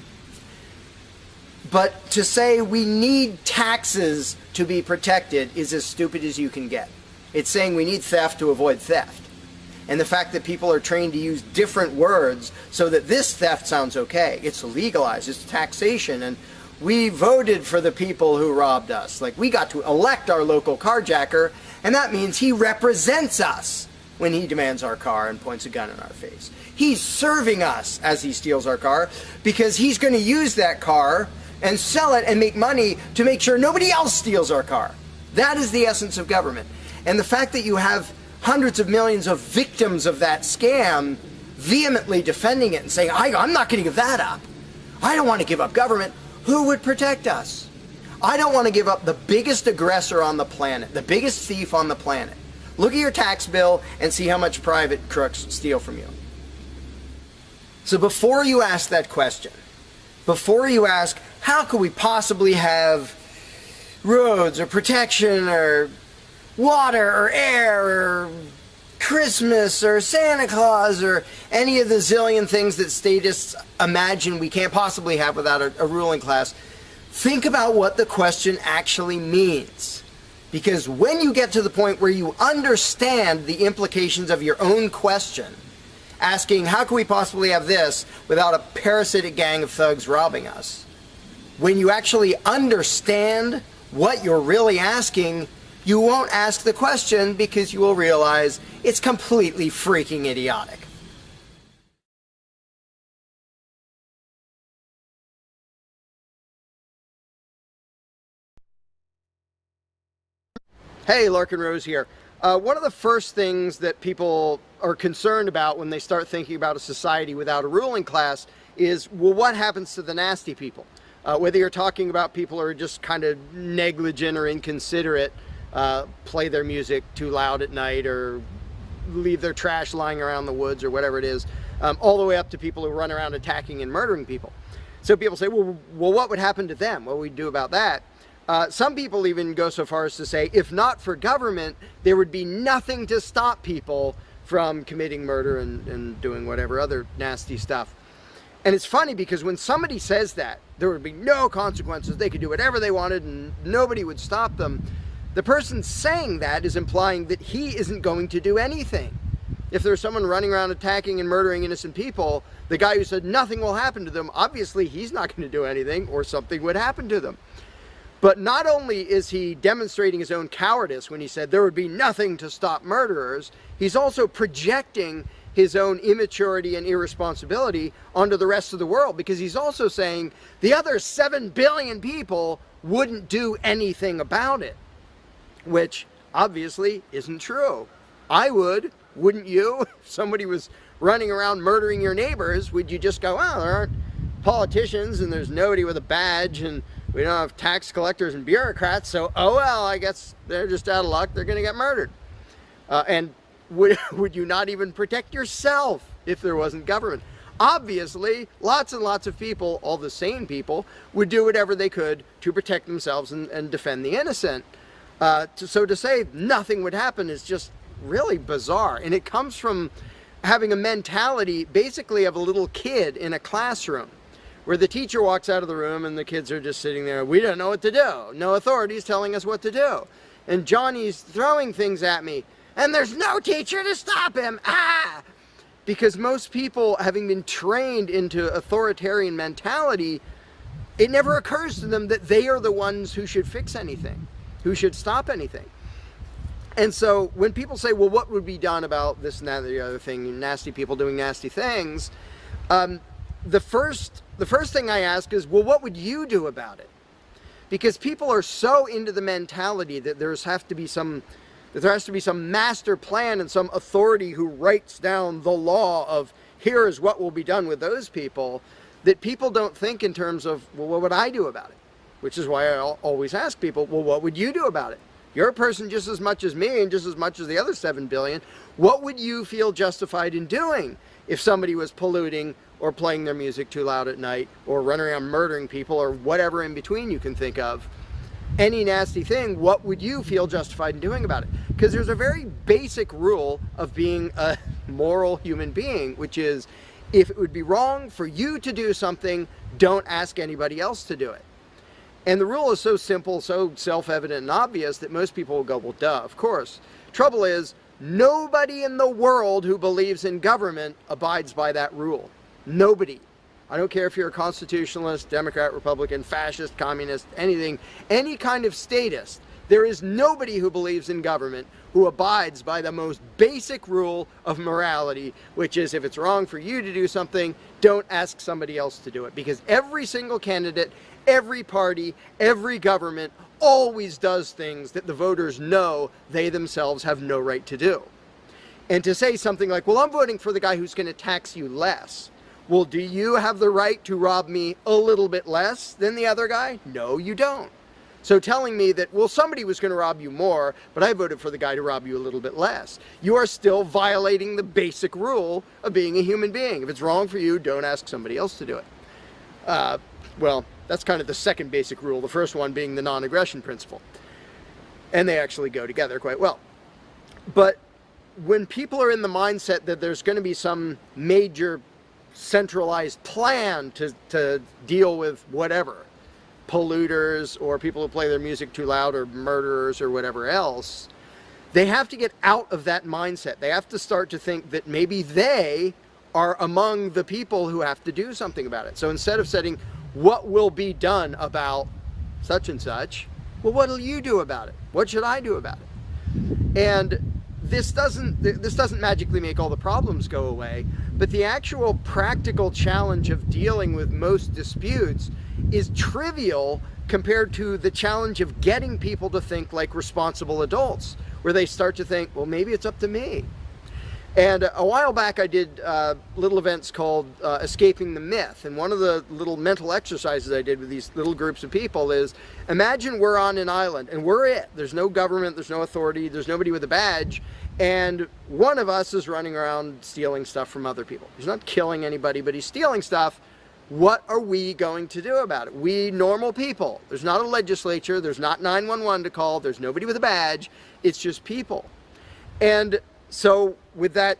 But to say we need taxes to be protected is as stupid as you can get. It's saying we need theft to avoid theft. And the fact that people are trained to use different words so that this theft sounds okay. It's legalized, it's taxation, and we voted for the people who robbed us. Like, we got to elect our local carjacker, and that means he represents us when he demands our car and points a gun in our face. He's serving us as he steals our car, because he's going to use that car and sell it and make money to make sure nobody else steals our car. That is the essence of government. And the fact that you have hundreds of millions of victims of that scam vehemently defending it and saying, I'm not going to give that up. I don't want to give up government. Who would protect us? I don't want to give up the biggest aggressor on the planet, the biggest thief on the planet. Look at your tax bill and see how much private crooks steal from you. So before you ask that question, before you ask, how could we possibly have roads or protection or water or air or Christmas or Santa Claus or any of the zillion things that statists imagine we can't possibly have without a ruling class, think about what the question actually means. Because when you get to the point where you understand the implications of your own question, asking, how can we possibly have this without a parasitic gang of thugs robbing us? When you actually understand what you're really asking, you won't ask the question because you will realize it's completely freaking idiotic. Hey, Larkin Rose here. One of the first things that people are concerned about when they start thinking about a society without a ruling class is, well, what happens to the nasty people? Whether you're talking about people who are just kind of negligent or inconsiderate, play their music too loud at night or leave their trash lying around the woods or whatever it is, all the way up to people who run around attacking and murdering people. So people say, well, what would happen to them? What would we do about that? Some people even go so far as to say, if not for government, there would be nothing to stop people from committing murder and doing whatever other nasty stuff. And it's funny because when somebody says that, there would be no consequences, they could do whatever they wanted and nobody would stop them, the person saying that is implying that he isn't going to do anything. If there's someone running around attacking and murdering innocent people, the guy who said nothing will happen to them, obviously he's not going to do anything or something would happen to them. But not only is he demonstrating his own cowardice when he said there would be nothing to stop murderers, he's also projecting his own immaturity and irresponsibility onto the rest of the world, because he's also saying the other 7 billion people wouldn't do anything about it, which obviously isn't true. I would, wouldn't you? If somebody was running around murdering your neighbors, would you just go, well, there aren't politicians and there's nobody with a badge and we don't have tax collectors and bureaucrats, so oh well, I guess they're just out of luck, they're going to get murdered. And would you not even protect yourself if there wasn't government? Obviously, lots and lots of people, all the sane people, would do whatever they could to protect themselves and defend the innocent. So to say nothing would happen is just really bizarre. And it comes from having a mentality basically of a little kid in a classroom, where the teacher walks out of the room and the kids are just sitting there. We don't know what to do. No authorities telling us what to do. And Johnny's throwing things at me. And there's no teacher to stop him. Ah! Because most people, having been trained into authoritarian mentality, it never occurs to them that they are the ones who should fix anything, who should stop anything. And so when people say, well, what would be done about this and that and the other thing, nasty people doing nasty things, the first thing I ask is, well, what would you do about it? Because people are so into the mentality that there has to be some master plan and some authority who writes down the law of here is what will be done with those people, that people don't think in terms of, well, what would I do about it? Which is why I always ask people, well, what would you do about it? You're a person just as much as me and just as much as the other 7 billion. What would you feel justified in doing if somebody was polluting or playing their music too loud at night or running around murdering people or whatever in between you can think of? Any nasty thing, what would you feel justified in doing about it? Because there's a very basic rule of being a moral human being, which is if it would be wrong for you to do something, don't ask anybody else to do it. And the rule is so simple, so self-evident and obvious that most people will go, well, duh, of course. Trouble is, nobody in the world who believes in government abides by that rule. Nobody. I don't care if you're a constitutionalist, Democrat, Republican, fascist, communist, anything, any kind of statist. There is nobody who believes in government who abides by the most basic rule of morality, which is if it's wrong for you to do something, don't ask somebody else to do it. Because every single candidate, every party, every government always does things that the voters know they themselves have no right to do. And to say something like, well, I'm voting for the guy who's going to tax you less. Well, do you have the right to rob me a little bit less than the other guy? No, you don't. So telling me that, well, somebody was going to rob you more, but I voted for the guy to rob you a little bit less, you are still violating the basic rule of being a human being. If it's wrong for you, don't ask somebody else to do it. Well, that's kind of the second basic rule, the first one being the non-aggression principle. And they actually go together quite well. But when people are in the mindset that there's going to be some major centralized plan to deal with whatever, polluters or people who play their music too loud or murderers or whatever else, they have to get out of that mindset. They have to start to think that maybe they are among the people who have to do something about it. So instead of saying, what will be done about such and such, well, what will you do about it? What should I do about it? And this doesn't magically make all the problems go away, but the actual practical challenge of dealing with most disputes is trivial compared to the challenge of getting people to think like responsible adults, where they start to think, well, maybe it's up to me. And a while back I did little events called Escaping the Myth, and one of the little mental exercises I did with these little groups of people is, imagine we're on an island and we're it. There's no government, there's no authority, there's nobody with a badge, and one of us is running around stealing stuff from other people. He's not killing anybody, but he's stealing stuff. What are we going to do about it? We normal people. There's not a legislature, there's not 911 to call, there's nobody with a badge, it's just people. And so with that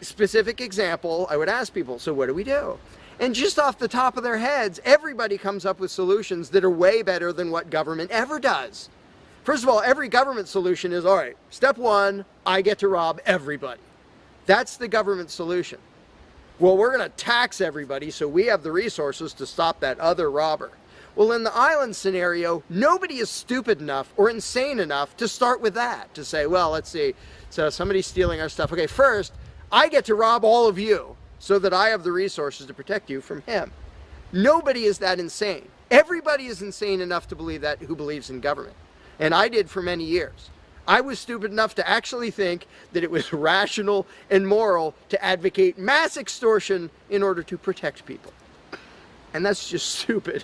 specific example, I would ask people, so what do we do? And just off the top of their heads, everybody comes up with solutions that are way better than what government ever does. First of all, every government solution is, all right, step one, I get to rob everybody. That's the government solution. Well, we're going to tax everybody so we have the resources to stop that other robber. Well, in the island scenario, nobody is stupid enough or insane enough to start with that, to say, well, let's see, so somebody's stealing our stuff. Okay, first, I get to rob all of you so that I have the resources to protect you from him. Nobody is that insane. Everybody is insane enough to believe that who believes in government. And I did for many years. I was stupid enough to actually think that it was rational and moral to advocate mass extortion in order to protect people. And that's just stupid.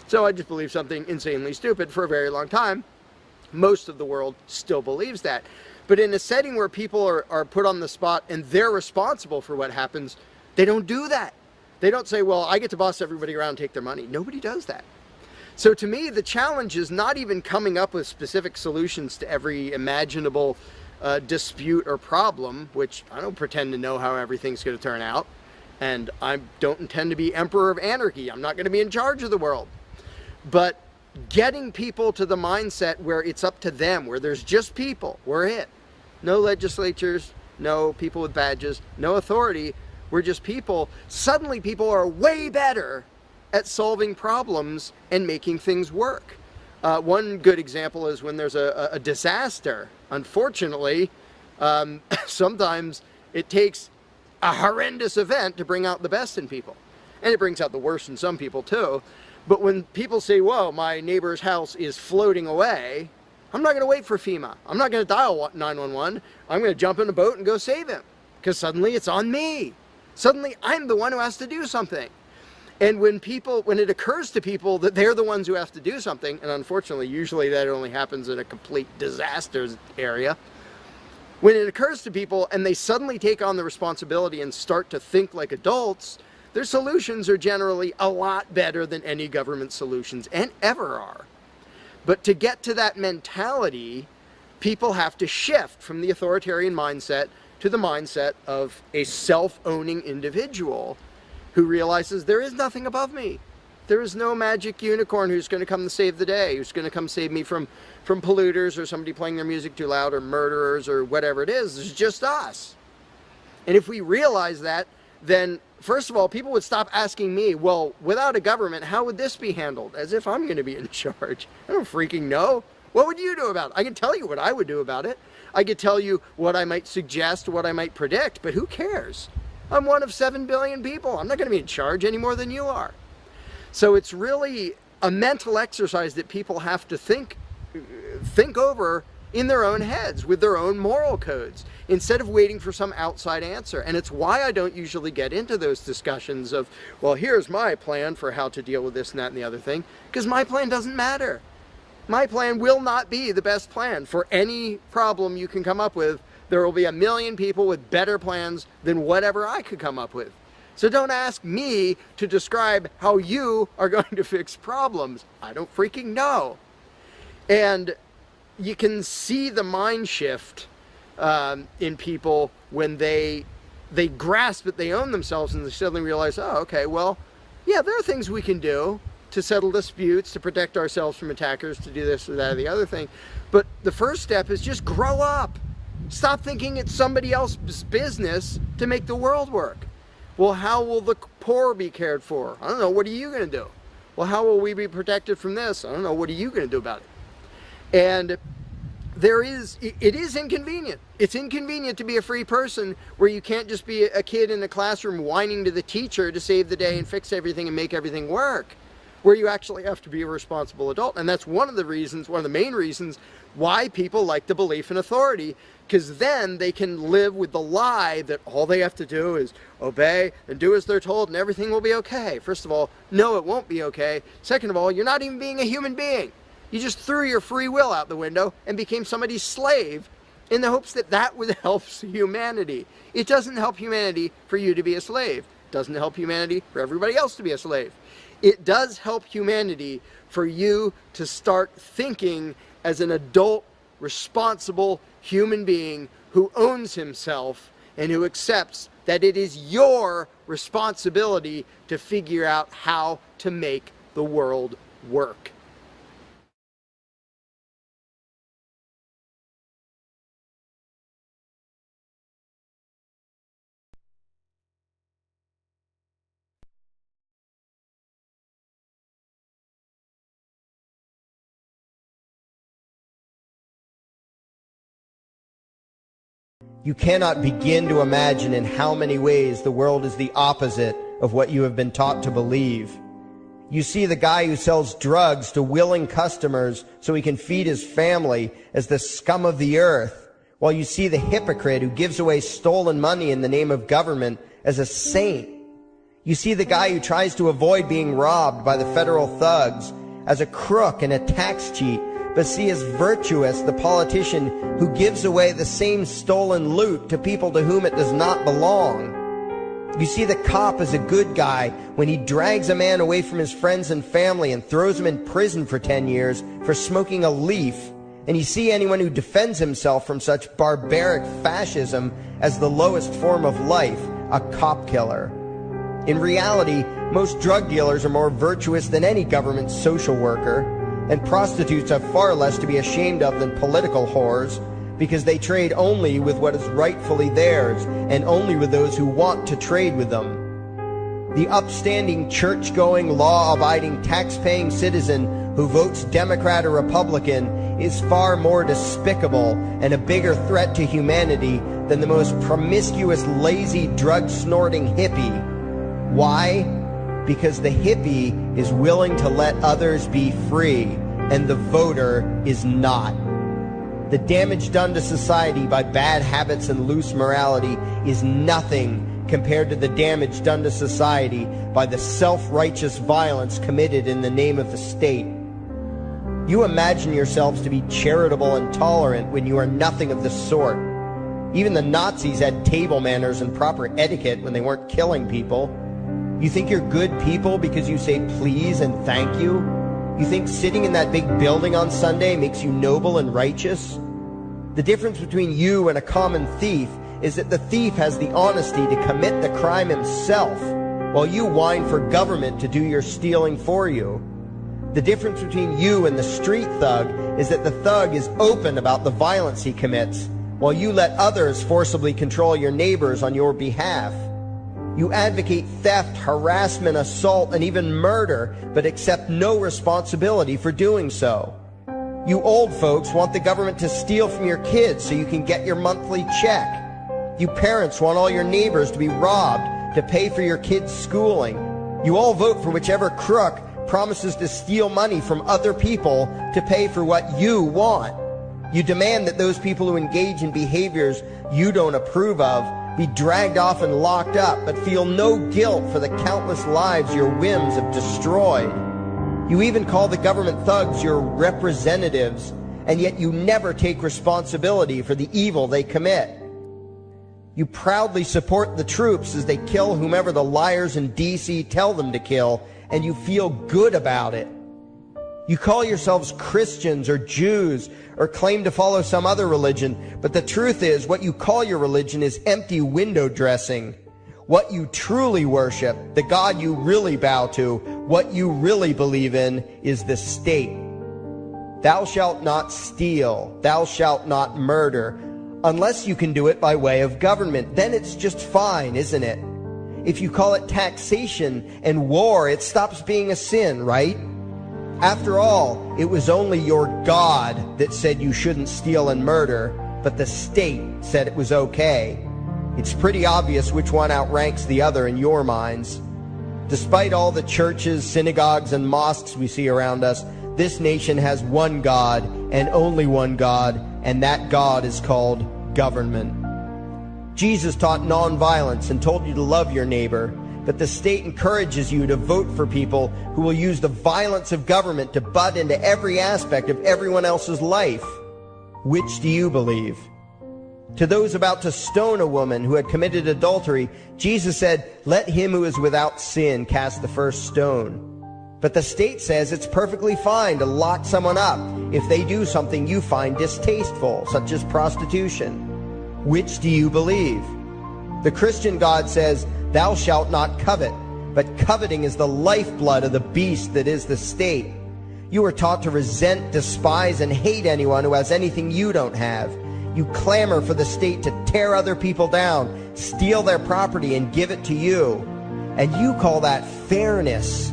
So I just believed something insanely stupid for a very long time. Most of the world still believes that. But in a setting where people are put on the spot and they're responsible for what happens, they don't do that. They don't say, well, I get to boss everybody around and take their money. Nobody does that. So to me, the challenge is not even coming up with specific solutions to every imaginable dispute or problem, which I don't pretend to know how everything's going to turn out. And I don't intend to be emperor of anarchy. I'm not going to be in charge of the world. But getting people to the mindset where it's up to them, where there's just people, we're it. No legislatures, no people with badges, no authority, we're just people. Suddenly people are way better at solving problems and making things work. One good example is when there's a disaster. Unfortunately, sometimes it takes a horrendous event to bring out the best in people. And it brings out the worst in some people too. But when people say, whoa, my neighbor's house is floating away, I'm not going to wait for FEMA. I'm not going to dial 911. I'm going to jump in a boat and go save him. Because suddenly it's on me. Suddenly I'm the one who has to do something. And when it occurs to people that they're the ones who have to do something, and unfortunately, usually that only happens in a complete disaster area, when it occurs to people and they suddenly take on the responsibility and start to think like adults, their solutions are generally a lot better than any government solutions, and ever are. But to get to that mentality, people have to shift from the authoritarian mindset to the mindset of a self-owning individual who realizes there is nothing above me. There is no magic unicorn who's going to come to save the day, who's going to come save me from polluters or somebody playing their music too loud or murderers or whatever it is. It's just us. And if we realize that, then first of all, people would stop asking me, well, without a government, how would this be handled? As if I'm going to be in charge. I don't freaking know. What would you do about it? I can tell you what I would do about it. I could tell you what I might suggest, what I might predict, but who cares? I'm one of 7 billion people. I'm not going to be in charge any more than you are. So it's really a mental exercise that people have to think over in their own heads with their own moral codes instead of waiting for some outside answer. And it's why I don't usually get into those discussions of, well, here's my plan for how to deal with this and that and the other thing, because my plan doesn't matter. My plan will not be the best plan for any problem you can come up with. There will be a million people with better plans than whatever I could come up with. So don't ask me to describe how you are going to fix problems. I don't freaking know. And you can see the mind shift in people when they grasp that they own themselves and they suddenly realize, oh, okay, well, yeah, there are things we can do to settle disputes, to protect ourselves from attackers, to do this or that or the other thing. But the first step is just grow up. Stop thinking it's somebody else's business to make the world work. Well, how will the poor be cared for? I don't know. What are you going to do? Well, how will we be protected from this? I don't know. What are you going to do about it? And it is inconvenient. It's inconvenient to be a free person where you can't just be a kid in a classroom whining to the teacher to save the day and fix everything and make everything work, where you actually have to be a responsible adult. And that's one of the main reasons why people like the belief in authority, because then they can live with the lie that all they have to do is obey and do as they're told and everything will be okay. First of all, no, it won't be okay. Second of all, you're not even being a human being. You just threw your free will out the window and became somebody's slave in the hopes that that would help humanity. It doesn't help humanity for you to be a slave. It doesn't help humanity for everybody else to be a slave. It does help humanity for you to start thinking as an adult, responsible human being who owns himself and who accepts that it is your responsibility to figure out how to make the world work. You cannot begin to imagine in how many ways the world is the opposite of what you have been taught to believe. You see the guy who sells drugs to willing customers so he can feed his family as the scum of the earth, while you see the hypocrite who gives away stolen money in the name of government as a saint. You see the guy who tries to avoid being robbed by the federal thugs as a crook and a tax cheat, but see as virtuous the politician who gives away the same stolen loot to people to whom it does not belong. You see the cop as a good guy when he drags a man away from his friends and family and throws him in prison for 10 years for smoking a leaf. And you see anyone who defends himself from such barbaric fascism as the lowest form of life, a cop killer. In reality, most drug dealers are more virtuous than any government social worker, and prostitutes have far less to be ashamed of than political whores, because they trade only with what is rightfully theirs, and only with those who want to trade with them. The upstanding, church-going, law-abiding, tax-paying citizen who votes Democrat or Republican is far more despicable and a bigger threat to humanity than the most promiscuous, lazy, drug-snorting hippie. Why? Because the hippie is willing to let others be free, and the voter is not. The damage done to society by bad habits and loose morality is nothing compared to the damage done to society by the self-righteous violence committed in the name of the state. You imagine yourselves to be charitable and tolerant when you are nothing of the sort. Even the Nazis had table manners and proper etiquette when they weren't killing people. You think you're good people because you say please and thank you? You think sitting in that big building on Sunday makes you noble and righteous? The difference between you and a common thief is that the thief has the honesty to commit the crime himself, while you whine for government to do your stealing for you. The difference between you and the street thug is that the thug is open about the violence he commits, while you let others forcibly control your neighbors on your behalf. You advocate theft, harassment, assault, and even murder, but accept no responsibility for doing so. You old folks want the government to steal from your kids so you can get your monthly check. You parents want all your neighbors to be robbed to pay for your kids' schooling. You all vote for whichever crook promises to steal money from other people to pay for what you want. You demand that those people who engage in behaviors you don't approve of be dragged off and locked up, but feel no guilt for the countless lives your whims have destroyed. You even call the government thugs your representatives, and yet you never take responsibility for the evil they commit. You proudly support the troops as they kill whomever the liars in D.C. tell them to kill, and you feel good about it. You call yourselves Christians or Jews or claim to follow some other religion, but the truth is what you call your religion is empty window dressing. What you truly worship, the God you really bow to, what you really believe in is the state. Thou shalt not steal, thou shalt not murder, unless you can do it by way of government. Then it's just fine, isn't it? If you call it taxation and war, it stops being a sin, right? After all, it was only your God that said you shouldn't steal and murder, but the state said it was okay. It's pretty obvious which one outranks the other in your minds. Despite all the churches, synagogues, and mosques we see around us, this nation has one God and only one God, and that God is called government. Jesus taught nonviolence and told you to love your neighbor, but the state encourages you to vote for people who will use the violence of government to butt into every aspect of everyone else's life. Which do you believe? To those about to stone a woman who had committed adultery, Jesus said, "Let him who is without sin cast the first stone." But the state says it's perfectly fine to lock someone up if they do something you find distasteful, such as prostitution. Which do you believe? The Christian God says, "Thou shalt not covet," but coveting is the lifeblood of the beast that is the state. You are taught to resent, despise, and hate anyone who has anything you don't have. You clamor for the state to tear other people down, steal their property, and give it to you. And you call that fairness.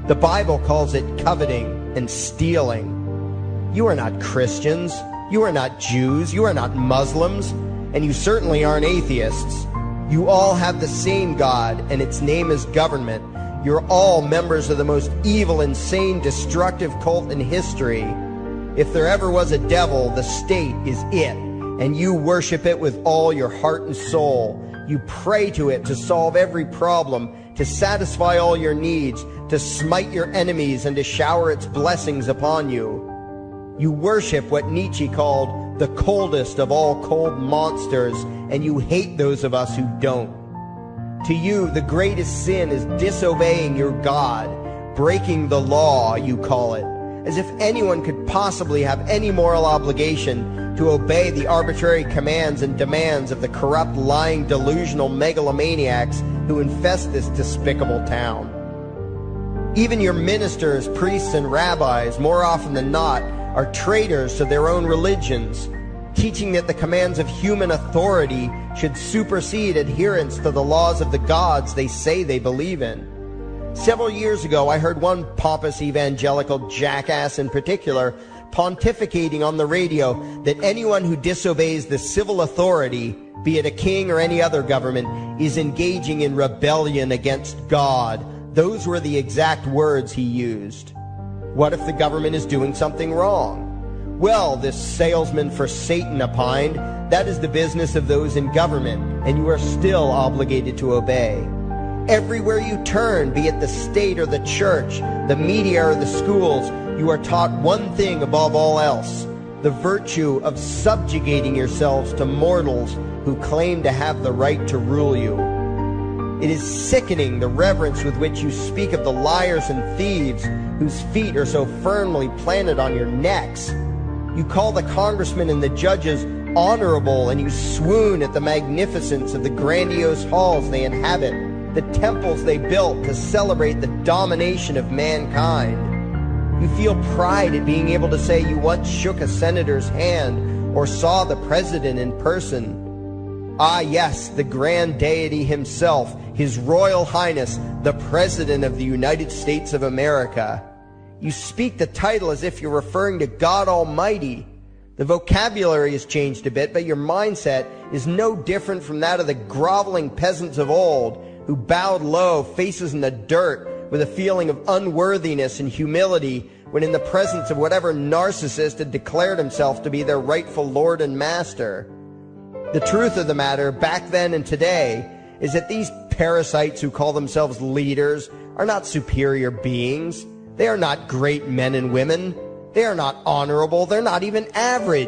The Bible calls it coveting and stealing. You are not Christians. You are not Jews. You are not Muslims. And you certainly aren't atheists. You all have the same God, and its name is government. You're all members of the most evil, insane, destructive cult in history. If there ever was a devil, the state is it, and you worship it with all your heart and soul. You pray to it to solve every problem, to satisfy all your needs, to smite your enemies, and to shower its blessings upon you. You worship what Nietzsche called the coldest of all cold monsters, and you hate those of us who don't. To you, the greatest sin is disobeying your God, breaking the law, you call it, as if anyone could possibly have any moral obligation to obey the arbitrary commands and demands of the corrupt, lying, delusional megalomaniacs who infest this despicable town. Even your ministers, priests, and rabbis, more often than not, are traitors to their own religions, teaching that the commands of human authority should supersede adherence to the laws of the gods they say they believe in. Several years ago, I heard one pompous evangelical jackass in particular pontificating on the radio that anyone who disobeys the civil authority, be it a king or any other government, is engaging in rebellion against God. Those were the exact words he used. What if the government is doing something wrong? Well, this salesman for Satan opined, that is the business of those in government, and you are still obligated to obey. Everywhere you turn, be it the state or the church, the media or the schools, you are taught one thing above all else, the virtue of subjugating yourselves to mortals who claim to have the right to rule you. It is sickening the reverence with which you speak of the liars and thieves whose feet are so firmly planted on your necks. You call the congressmen and the judges honorable, and you swoon at the magnificence of the grandiose halls they inhabit, the temples they built to celebrate the domination of mankind. You feel pride at being able to say you once shook a senator's hand or saw the president in person. Ah, yes, the grand deity himself, His Royal Highness, the President of the United States of America. You speak the title as if you're referring to God Almighty. The vocabulary has changed a bit, but your mindset is no different from that of the groveling peasants of old who bowed low, faces in the dirt, with a feeling of unworthiness and humility when in the presence of whatever narcissist had declared himself to be their rightful lord and master. The truth of the matter, back then and today, is that these parasites who call themselves leaders are not superior beings. They are not great men and women. They are not honorable. They're not even average.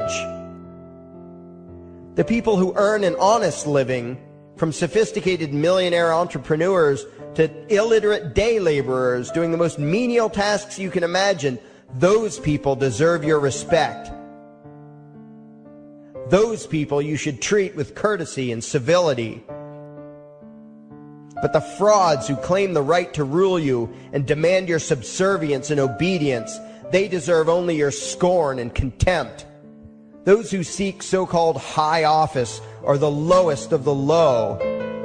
The people who earn an honest living, from sophisticated millionaire entrepreneurs to illiterate day laborers doing the most menial tasks you can imagine, Those people deserve your respect. Those people you should treat with courtesy and civility. But the frauds who claim the right to rule you and demand your subservience and obedience, they deserve only your scorn and contempt. Those who seek so-called high office are the lowest of the low.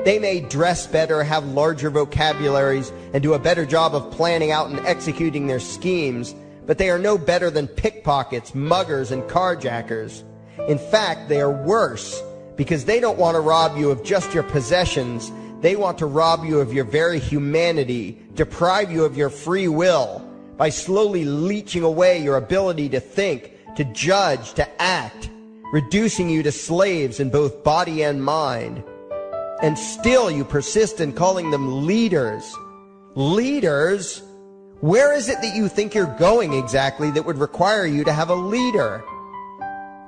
They may dress better, have larger vocabularies, and do a better job of planning out and executing their schemes, but they are no better than pickpockets, muggers, and carjackers. In fact, they are worse, because they don't want to rob you of just your possessions. They want to rob you of your very humanity, deprive you of your free will, by slowly leeching away your ability to think, to judge, to act, reducing you to slaves in both body and mind. And still you persist in calling them leaders. Leaders? Where is it that you think you're going exactly that would require you to have a leader?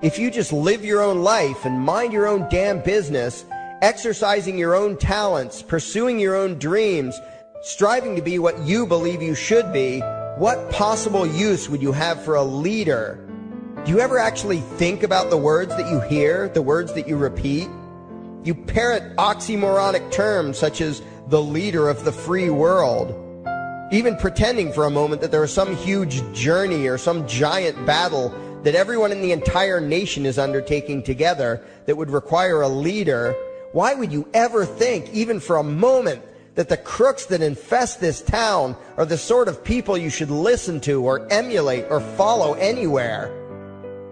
If you just live your own life and mind your own damn business, exercising your own talents, pursuing your own dreams, striving to be what you believe you should be, what possible use would you have for a leader? Do you ever actually think about the words that you hear, the words that you repeat? You parrot oxymoronic terms such as the leader of the free world, even pretending for a moment that there is some huge journey or some giant battle that everyone in the entire nation is undertaking together that would require a leader. Why would you ever think, even for a moment, that the crooks that infest this town are the sort of people you should listen to or emulate or follow anywhere?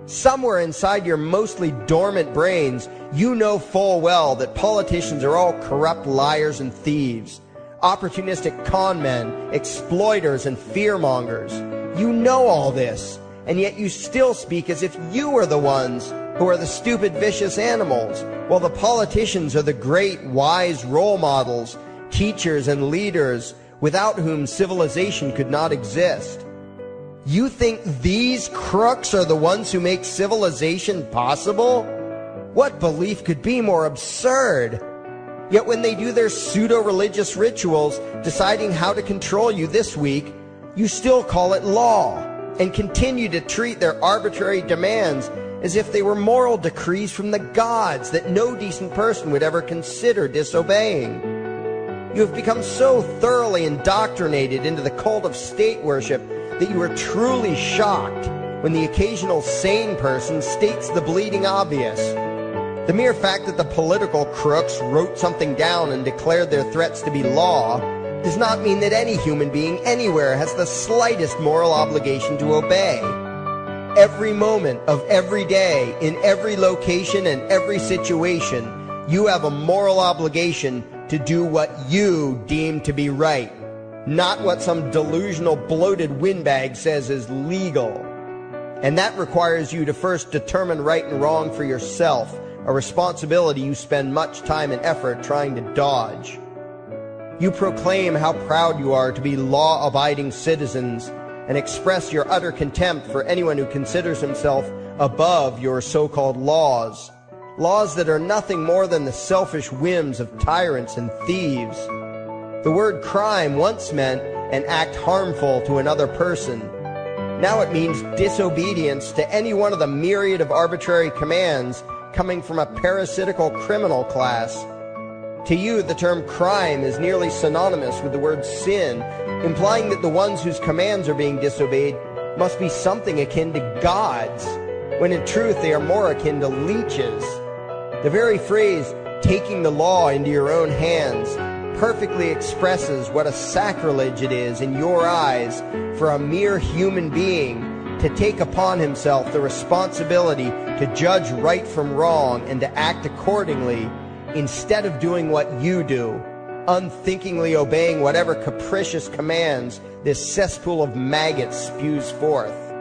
Somewhere inside your mostly dormant brains, you know full well that politicians are all corrupt liars and thieves, opportunistic con men, exploiters, and fearmongers. You know all this, and yet you still speak as if you are the ones who are the stupid, vicious animals, while the politicians are the great, wise role models, teachers, and leaders without whom civilization could not exist. You think these crooks are the ones who make civilization possible? What belief could be more absurd? Yet when they do their pseudo-religious rituals, deciding how to control you this week, you still call it law, and continue to treat their arbitrary demands as if they were moral decrees from the gods that no decent person would ever consider disobeying. You have become so thoroughly indoctrinated into the cult of state worship that you are truly shocked when the occasional sane person states the bleeding obvious. The mere fact that the political crooks wrote something down and declared their threats to be law does not mean that any human being anywhere has the slightest moral obligation to obey. Every moment of every day, in every location and every situation, you have a moral obligation to do what you deem to be right, not what some delusional bloated windbag says is legal. And that requires you to first determine right and wrong for yourself, a responsibility you spend much time and effort trying to dodge. You proclaim how proud you are to be law-abiding citizens and express your utter contempt for anyone who considers himself above your so-called laws, laws that are nothing more than the selfish whims of tyrants and thieves. The word crime once meant an act harmful to another person. Now it means disobedience to any one of the myriad of arbitrary commands coming from a parasitical criminal class. To you, the term crime is nearly synonymous with the word sin, implying that the ones whose commands are being disobeyed must be something akin to gods, when in truth they are more akin to leeches. The very phrase, taking the law into your own hands, perfectly expresses what a sacrilege it is in your eyes for a mere human being to take upon himself the responsibility to judge right from wrong and to act accordingly, instead of doing what you do, unthinkingly obeying whatever capricious commands this cesspool of maggots spews forth.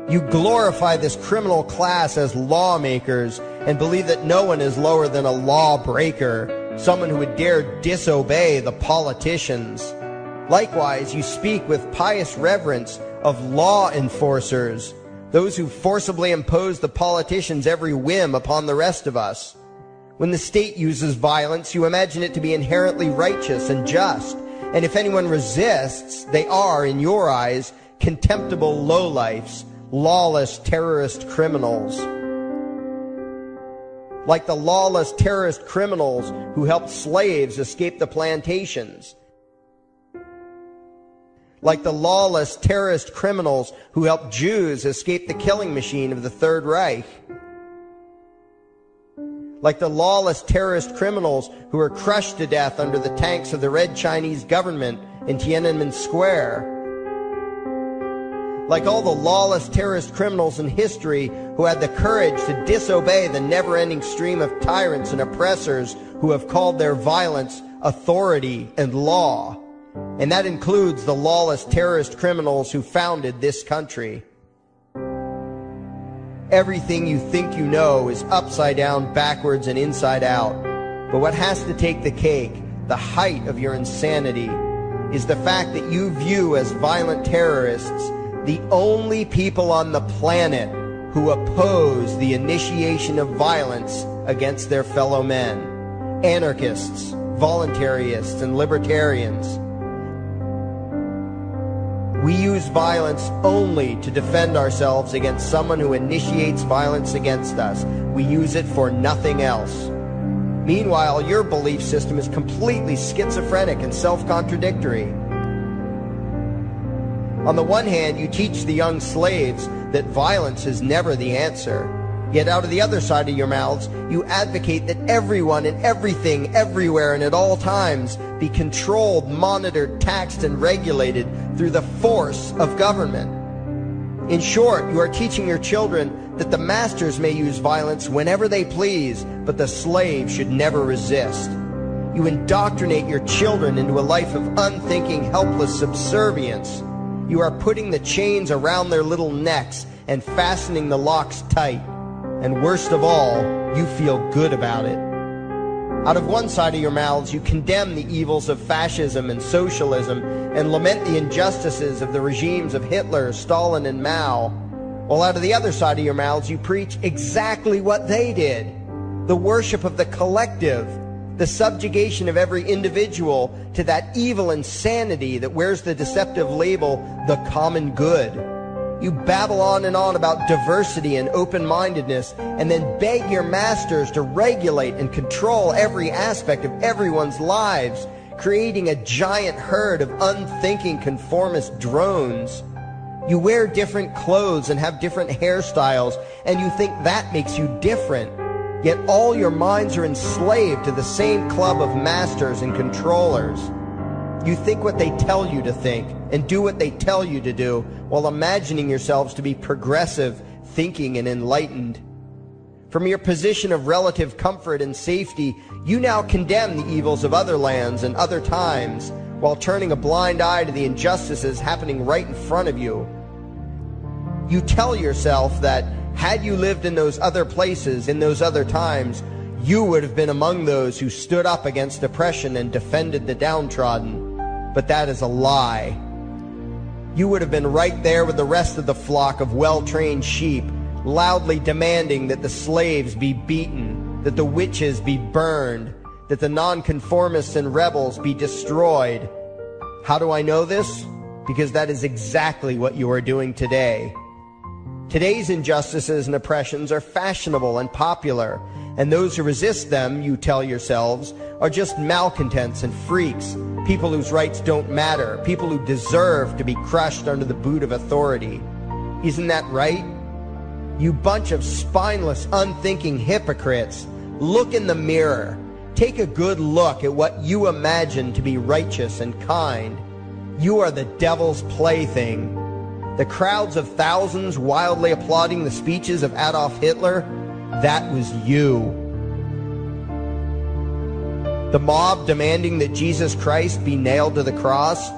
You glorify this criminal class as lawmakers and believe that no one is lower than a lawbreaker, someone who would dare disobey the politicians. Likewise, you speak with pious reverence of law enforcers, those who forcibly impose the politicians' every whim upon the rest of us. When the state uses violence, you imagine it to be inherently righteous and just, and if anyone resists, they are, in your eyes, contemptible lowlifes, lawless terrorist criminals. Like the lawless terrorist criminals who helped slaves escape the plantations. Like the lawless terrorist criminals who helped Jews escape the killing machine of the Third Reich. Like the lawless terrorist criminals who were crushed to death under the tanks of the Red Chinese government in Tiananmen Square. Like all the lawless terrorist criminals in history who had the courage to disobey the never-ending stream of tyrants and oppressors who have called their violence authority and law. And that includes the lawless terrorist criminals who founded this country. Everything you think you know is upside down, backwards, and inside out. But what has to take the cake, the height of your insanity, is the fact that you view as violent terrorists the only people on the planet who oppose the initiation of violence against their fellow men. Anarchists, voluntarists, and libertarians. We use violence only to defend ourselves against someone who initiates violence against us. We use it for nothing else. Meanwhile, your belief system is completely schizophrenic and self-contradictory. On the one hand, you teach the young slaves that violence is never the answer. Yet out of the other side of your mouths, you advocate that everyone and everything, everywhere and at all times be controlled, monitored, taxed, and regulated through the force of government. In short, you are teaching your children that the masters may use violence whenever they please, but the slave should never resist. You indoctrinate your children into a life of unthinking, helpless subservience. You are putting the chains around their little necks and fastening the locks tight. And worst of all, you feel good about it. Out of one side of your mouths, you condemn the evils of fascism and socialism and lament the injustices of the regimes of Hitler, Stalin, and Mao. While out of the other side of your mouths, you preach exactly what they did. The worship of the collective, the subjugation of every individual to that evil insanity that wears the deceptive label, the common good. You babble on and on about diversity and open-mindedness, and then beg your masters to regulate and control every aspect of everyone's lives, creating a giant herd of unthinking conformist drones. You wear different clothes and have different hairstyles, and you think that makes you different. Yet all your minds are enslaved to the same club of masters and controllers. You think what they tell you to think and do what they tell you to do while imagining yourselves to be progressive, thinking, and enlightened. From your position of relative comfort and safety, you now condemn the evils of other lands and other times while turning a blind eye to the injustices happening right in front of you. You tell yourself that had you lived in those other places, in those other times, you would have been among those who stood up against oppression and defended the downtrodden. But that is a lie. You would have been right there with the rest of the flock of well-trained sheep, loudly demanding that the slaves be beaten, that the witches be burned, that the nonconformists and rebels be destroyed. How do I know this? Because that is exactly what you are doing today. Today's injustices and oppressions are fashionable and popular, and those who resist them, you tell yourselves, are just malcontents and freaks, people whose rights don't matter, people who deserve to be crushed under the boot of authority. Isn't that right? You bunch of spineless, unthinking hypocrites, look in the mirror. Take a good look at what you imagine to be righteous and kind. You are the devil's plaything. The crowds of thousands wildly applauding the speeches of Adolf Hitler, that was you. The mob demanding that Jesus Christ be nailed to the cross,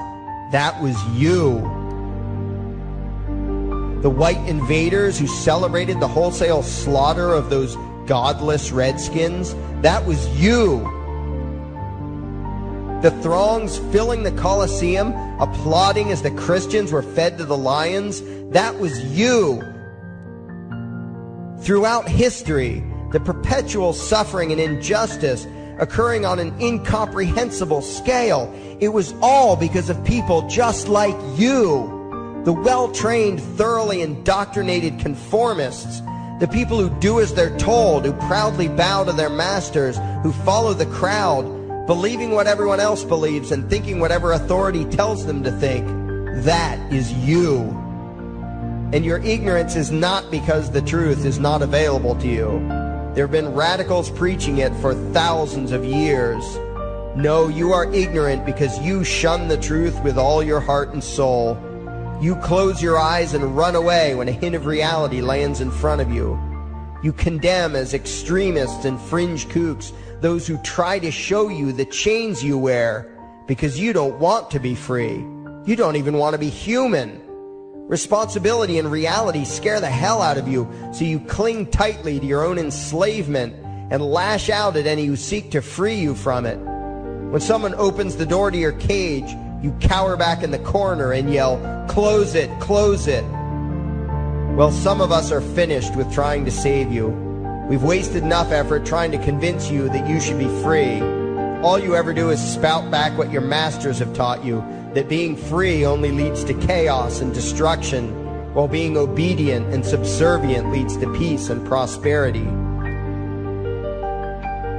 that was you. The white invaders who celebrated the wholesale slaughter of those godless redskins, that was you. The throngs filling the Colosseum, applauding as the Christians were fed to the lions, that was you. Throughout history, the perpetual suffering and injustice occurring on an incomprehensible scale, it was all because of people just like you. The well-trained, thoroughly indoctrinated conformists, the people who do as they're told, who proudly bow to their masters, who follow the crowd, believing what everyone else believes and thinking whatever authority tells them to think, that is you. And your ignorance is not because the truth is not available to you. There have been radicals preaching it for thousands of years. No, you are ignorant because you shun the truth with all your heart and soul. You close your eyes and run away when a hint of reality lands in front of you. You condemn as extremists and fringe kooks those who try to show you the chains you wear because you don't want to be free. You don't even want to be human. Responsibility and reality scare the hell out of you, so you cling tightly to your own enslavement and lash out at any who seek to free you from it. When someone opens the door to your cage, you cower back in the corner and yell, "Close it, close it." Well, some of us are finished with trying to save you. We've wasted enough effort trying to convince you that you should be free. All you ever do is spout back what your masters have taught you, that being free only leads to chaos and destruction, while being obedient and subservient leads to peace and prosperity.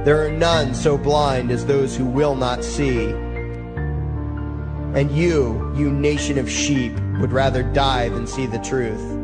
There are none so blind as those who will not see. And you nation of sheep, would rather die than see the truth.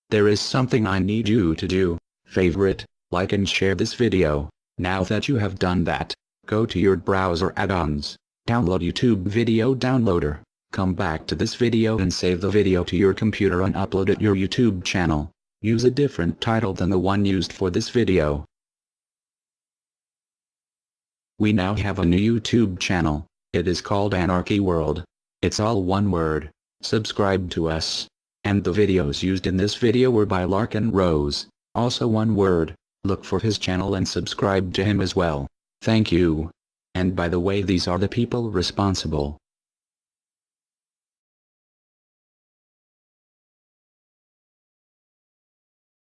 There is something I need you to do. Favorite, like and share this video. Now that you have done that, go to your browser add-ons, download YouTube Video Downloader, come back to this video and save the video to your computer and upload it your YouTube channel. Use a different title than the one used for this video. We now have a new YouTube channel. It is called Anarchy World. It's all one word. Subscribe to us. And the videos used in this video were by Larkin Rose, also one word. Look for his channel and subscribe to him as well. Thank you. And by the way, these are the people responsible.